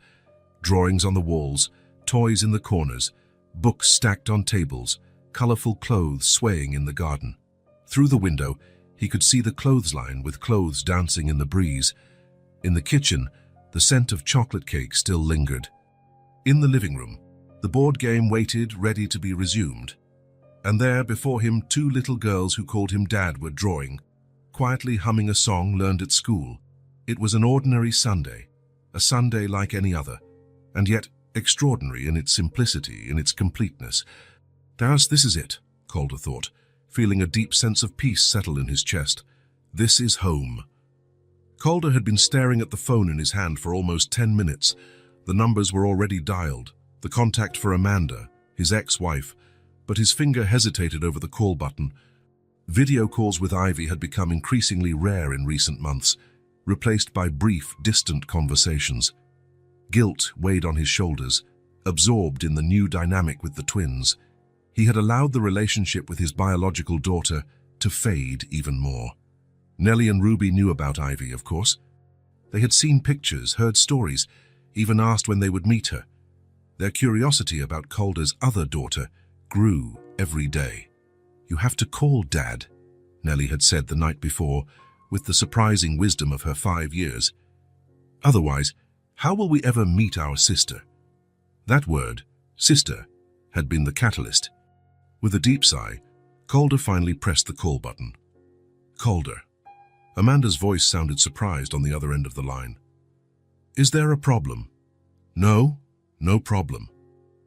Drawings on the walls, toys in the corners, books stacked on tables, colorful clothes swaying in the garden. Through the window, he could see the clothesline with clothes dancing in the breeze. In the kitchen, the scent of chocolate cake still lingered. In the living room, the board game waited, ready to be resumed. And there, before him, 2 little girls who called him Dad were drawing, quietly humming a song learned at school. It was an ordinary Sunday, a Sunday like any other, and yet extraordinary in its simplicity, in its completeness. This is it," Calder thought, feeling a deep sense of peace settle in his chest. "This is home." Calder had been staring at the phone in his hand for almost 10 minutes. The numbers were already dialed, the contact for Amanda, his ex-wife, but his finger hesitated over the call button. Video calls with Ivy had become increasingly rare in recent months, replaced by brief, distant conversations. Guilt weighed on his shoulders, absorbed in the new dynamic with the twins. He had allowed the relationship with his biological daughter to fade even more. Nellie and Ruby knew about Ivy, of course. They had seen pictures, heard stories, even asked when they would meet her. Their curiosity about Calder's other daughter grew every day. "You have to call Dad," Nellie had said the night before, with the surprising wisdom of her 5 years. "Otherwise, how will we ever meet our sister?" That word, sister, had been the catalyst. With a deep sigh, Calder finally pressed the call button. "Calder." Amanda's voice sounded surprised on the other end of the line. "Is there a problem?" "No, no problem,"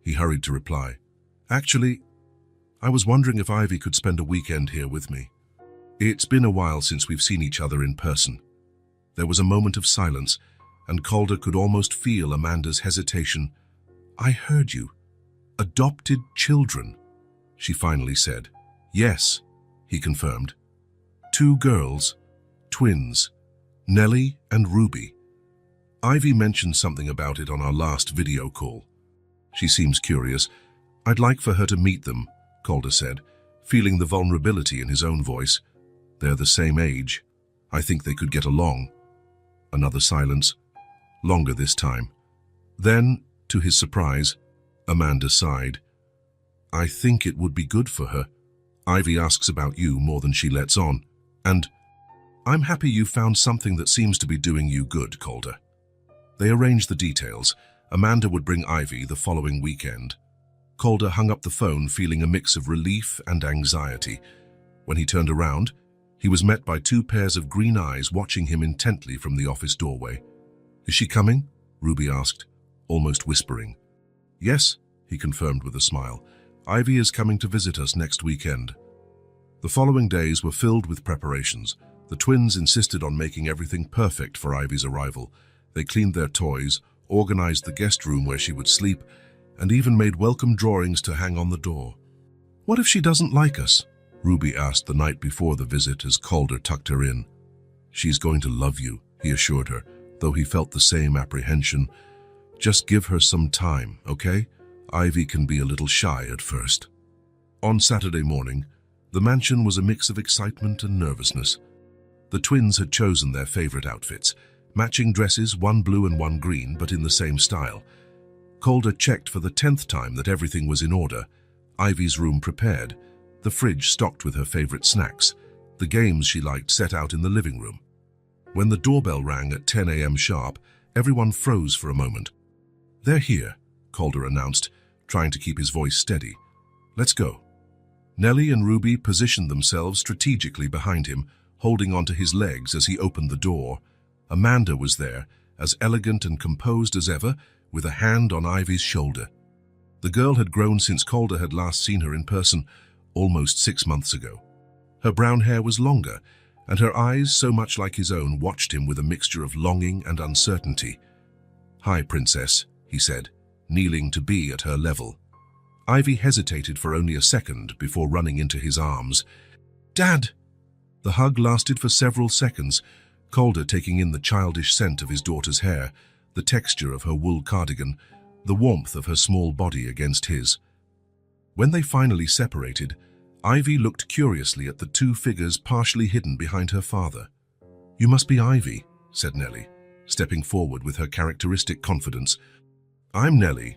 he hurried to reply. "Actually, I was wondering if Ivy could spend a weekend here with me. It's been a while since we've seen each other in person." There was a moment of silence, and Calder could almost feel Amanda's hesitation. "I heard you. Adopted children," she finally said. Yes, he confirmed. 2 girls, twins, Nellie and Ruby. Ivy mentioned something about it on our last video call. She seems curious. I'd like for her to meet them, Calder said, feeling the vulnerability in his own voice. They're the same age. I think they could get along. Another silence, longer this time. Then, to his surprise, Amanda sighed. I think it would be good for her. Ivy asks about you more than she lets on. And I'm happy you found something that seems to be doing you good, Calder. They arranged the details. Amanda would bring Ivy the following weekend. Calder hung up the phone feeling a mix of relief and anxiety. When he turned around, he was met by 2 pairs of green eyes watching him intently from the office doorway. Is she coming? Ruby asked, almost whispering. Yes, he confirmed with a smile. Ivy is coming to visit us next weekend. The following days were filled with preparations. The twins insisted on making everything perfect for Ivy's arrival. They cleaned their toys, organized the guest room where she would sleep, and even made welcome drawings to hang on the door. What if she doesn't like us? Ruby asked the night before the visit as Calder tucked her in. She's going to love you, he assured her, though he felt the same apprehension. Just give her some time, okay? Ivy can be a little shy at first. On Saturday morning, the mansion was a mix of excitement and nervousness. The twins had chosen their favorite outfits, matching dresses, 1 blue and 1 green, but in the same style. Calder checked for the 10th time that everything was in order. Ivy's room prepared, the fridge stocked with her favorite snacks, the games she liked set out in the living room. When the doorbell rang at 10 a.m. sharp, everyone froze for a moment. They're here, Calder announced, trying to keep his voice steady. Let's go. Nellie and Ruby positioned themselves strategically behind him, holding onto his legs as he opened the door. Amanda was there, as elegant and composed as ever, with a hand on Ivy's shoulder. The girl had grown since Calder had last seen her in person, almost 6 months ago. Her brown hair was longer, and her eyes, so much like his own, watched him with a mixture of longing and uncertainty. Hi, Princess, he said, kneeling to be at her level. Ivy hesitated for only a second before running into his arms. Dad! The hug lasted for several seconds, Calder taking in the childish scent of his daughter's hair, the texture of her wool cardigan, the warmth of her small body against his. When they finally separated, Ivy looked curiously at the 2 figures partially hidden behind her father. You must be Ivy, said Nellie, stepping forward with her characteristic confidence. I'm Nellie,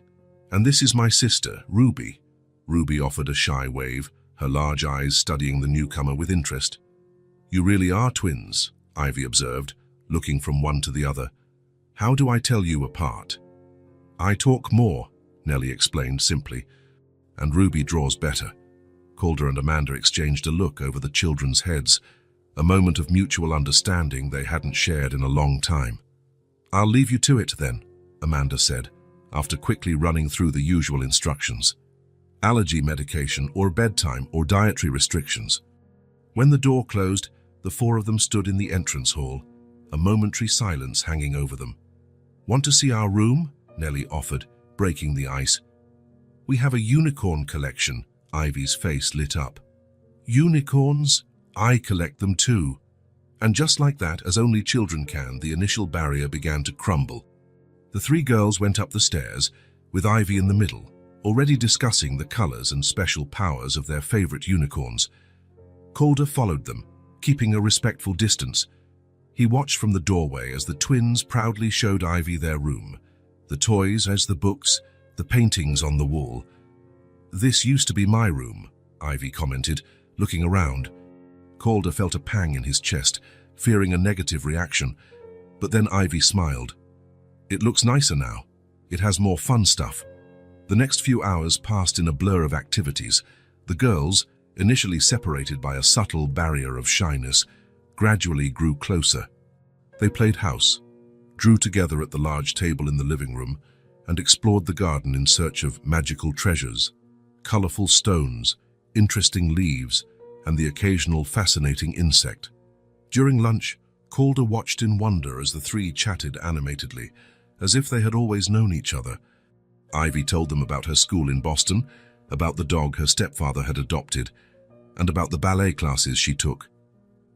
and this is my sister, Ruby. Ruby offered a shy wave, her large eyes studying the newcomer with interest. You really are twins, Ivy observed, looking from one to the other. How do I tell you apart? I talk more, Nellie explained simply, and Ruby draws better. Calder and Amanda exchanged a look over the children's heads, a moment of mutual understanding they hadn't shared in a long time. I'll leave you to it then, Amanda said, after quickly running through the usual instructions. Allergy medication or bedtime or dietary restrictions. When the door closed, the 4 of them stood in the entrance hall, a momentary silence hanging over them. Want to see our room? Nellie offered, breaking the ice. We have a unicorn collection. Ivy's face lit up. Unicorns? I collect them too. And just like that, as only children can, the initial barrier began to crumble. The 3 girls went up the stairs, with Ivy in the middle, already discussing the colors and special powers of their favorite unicorns. Calder followed them, keeping a respectful distance. He watched from the doorway as the twins proudly showed Ivy their room, the toys as the books, the paintings on the wall. This used to be my room, Ivy commented, looking around. Calder felt a pang in his chest, fearing a negative reaction, but then Ivy smiled. It looks nicer now. It has more fun stuff. The next few hours passed in a blur of activities. The girls, initially separated by a subtle barrier of shyness, gradually grew closer. They played house, drew together at the large table in the living room, and explored the garden in search of magical treasures, colorful stones, interesting leaves, and the occasional fascinating insect. During lunch, Calder watched in wonder as the 3 chatted animatedly, as if they had always known each other. Ivy told them about her school in Boston, about the dog her stepfather had adopted, and about the ballet classes she took.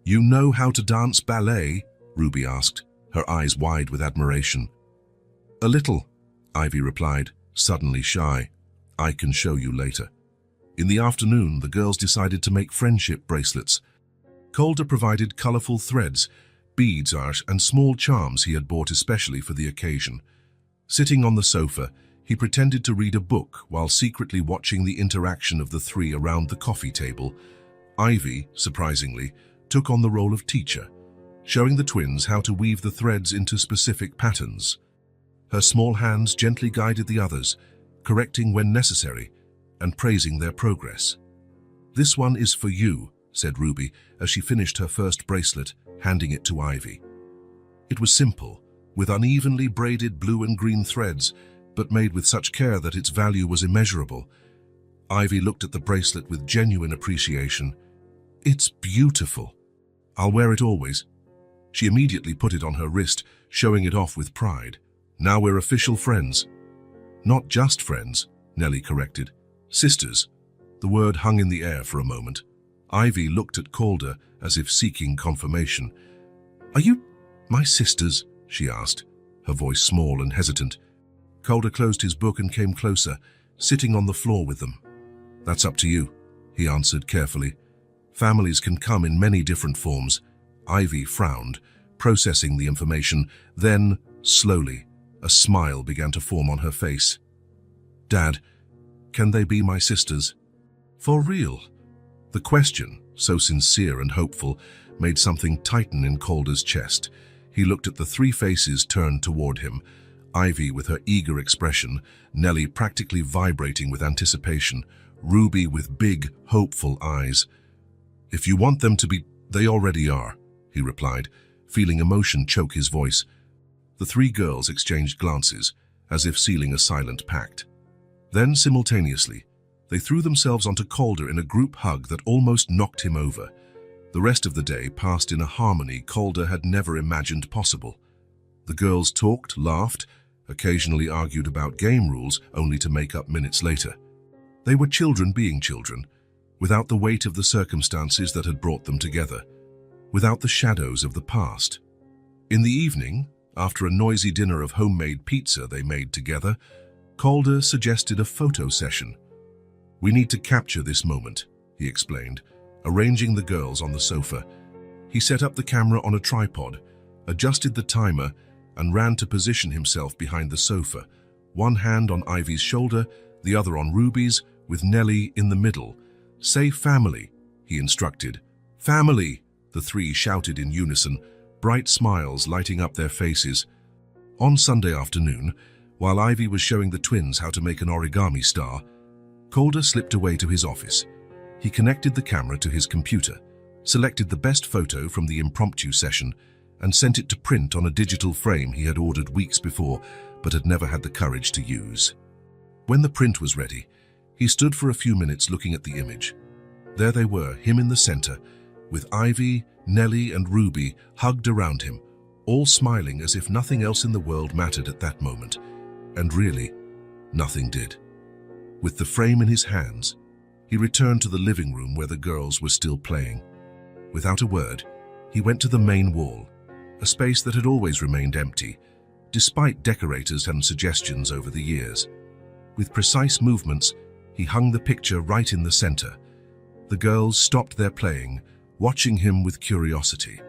"You know how to dance ballet?" Ruby asked, her eyes wide with admiration. "A little," Ivy replied, suddenly shy. "I can show you later." In the afternoon, the girls decided to make friendship bracelets. Calder provided colorful threads, beads, and small charms he had bought especially for the occasion. Sitting on the sofa, he pretended to read a book while secretly watching the interaction of the three around the coffee table. Ivy, surprisingly, took on the role of teacher, showing the twins how to weave the threads into specific patterns. Her small hands gently guided the others, correcting when necessary and praising their progress. "This one is for you," said Ruby as she finished her first bracelet, handing it to Ivy. It was simple, with unevenly braided blue and green threads, but made with such care that its value was immeasurable. Ivy looked at the bracelet with genuine appreciation. "It's beautiful. I'll wear it always." She immediately put it on her wrist, showing it off with pride. "Now we're official friends." "Not just friends," Nellie corrected. "Sisters." The word hung in the air for a moment. Ivy looked at Calder as if seeking confirmation. "Are you my sisters?" she asked, her voice small and hesitant. Calder closed his book and came closer, sitting on the floor with them. "That's up to you," he answered carefully. "Families can come in many different forms." Ivy frowned, processing the information. Then, slowly, a smile began to form on her face. "Dad, can they be my sisters?" "For real?" The question, so sincere and hopeful, made something tighten in Calder's chest. He looked at the three faces turned toward him, Ivy with her eager expression, Nellie practically vibrating with anticipation, Ruby with big, hopeful eyes. "If you want them to be, they already are," he replied, feeling emotion choke his voice. The three girls exchanged glances, as if sealing a silent pact. Then, simultaneously, they threw themselves onto Calder in a group hug that almost knocked him over. The rest of the day passed in a harmony Calder had never imagined possible. The girls talked, laughed, occasionally argued about game rules, only to make up minutes later. They were children being children, without the weight of the circumstances that had brought them together, without the shadows of the past. In the evening, after a noisy dinner of homemade pizza they made together, Calder suggested a photo session. "We need to capture this moment," he explained, arranging the girls on the sofa. He set up the camera on a tripod, adjusted the timer, and ran to position himself behind the sofa, one hand on Ivy's shoulder, the other on Ruby's, with Nellie in the middle. "Say family," he instructed. "Family," the three shouted in unison, bright smiles lighting up their faces. On Sunday afternoon, while Ivy was showing the twins how to make an origami star, Calder slipped away to his office. He connected the camera to his computer, selected the best photo from the impromptu session, and sent it to print on a digital frame he had ordered weeks before but had never had the courage to use. When the print was ready, he stood for a few minutes looking at the image. There they were, him in the center, with Ivy, Nellie, and Ruby hugged around him, all smiling as if nothing else in the world mattered at that moment. And really, nothing did. With the frame in his hands, he returned to the living room where the girls were still playing. Without a word, he went to the main wall, a space that had always remained empty, despite decorators and suggestions over the years. With precise movements, he hung the picture right in the center. The girls stopped their playing, watching him with curiosity.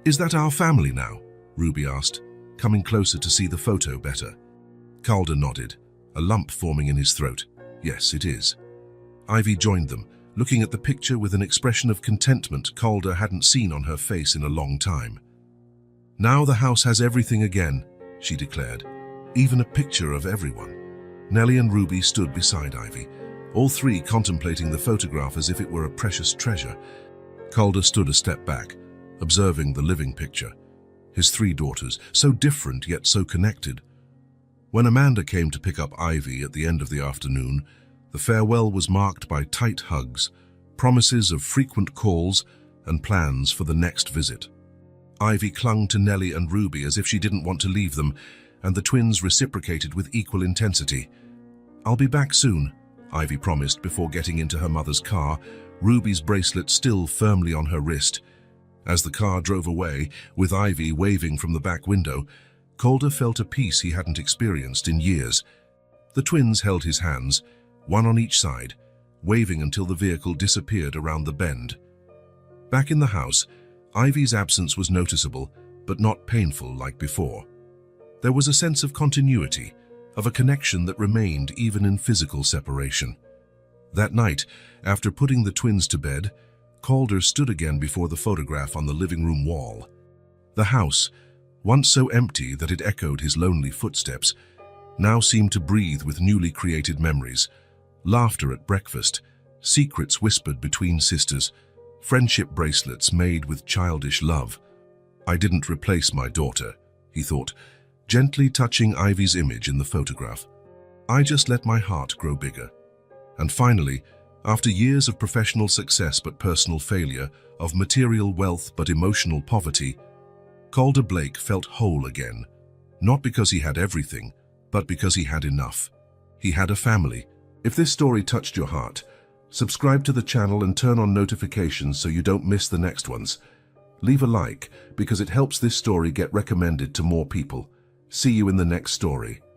"Is that our family now?" Ruby asked, coming closer to see the photo better. Calder nodded, a lump forming in his throat. "Yes, it is." Ivy joined them, looking at the picture with an expression of contentment Calder hadn't seen on her face in a long time. "Now the house has everything again," she declared, "even a picture of everyone." Nellie and Ruby stood beside Ivy, all three contemplating the photograph as if it were a precious treasure. Calder stood a step back, observing the living picture. His three daughters, so different yet so connected. When Amanda came to pick up Ivy at the end of the afternoon, the farewell was marked by tight hugs, promises of frequent calls, and plans for the next visit. Ivy clung to Nellie and Ruby as if she didn't want to leave them, and the twins reciprocated with equal intensity. "I'll be back soon," Ivy promised before getting into her mother's car, Ruby's bracelet still firmly on her wrist. As the car drove away, with Ivy waving from the back window, Calder felt a peace he hadn't experienced in years. The twins held his hands, one on each side, waving until the vehicle disappeared around the bend. Back in the house, Ivy's absence was noticeable, but not painful like before. There was a sense of continuity, of a connection that remained even in physical separation. That night, after putting the twins to bed, Calder stood again before the photograph on the living room wall. The house, once so empty that it echoed his lonely footsteps, now seemed to breathe with newly created memories. Laughter at breakfast, secrets whispered between sisters, friendship bracelets made with childish love. I didn't replace my daughter, he thought, gently touching Ivy's image in the photograph. I just let my heart grow bigger. And finally, after years of professional success but personal failure, of material wealth but emotional poverty, Calder Blake felt whole again, not because he had everything, but because he had enough. He had a family. If this story touched your heart, subscribe to the channel and turn on notifications so you don't miss the next ones. Leave a like because it helps this story get recommended to more people. See you in the next story.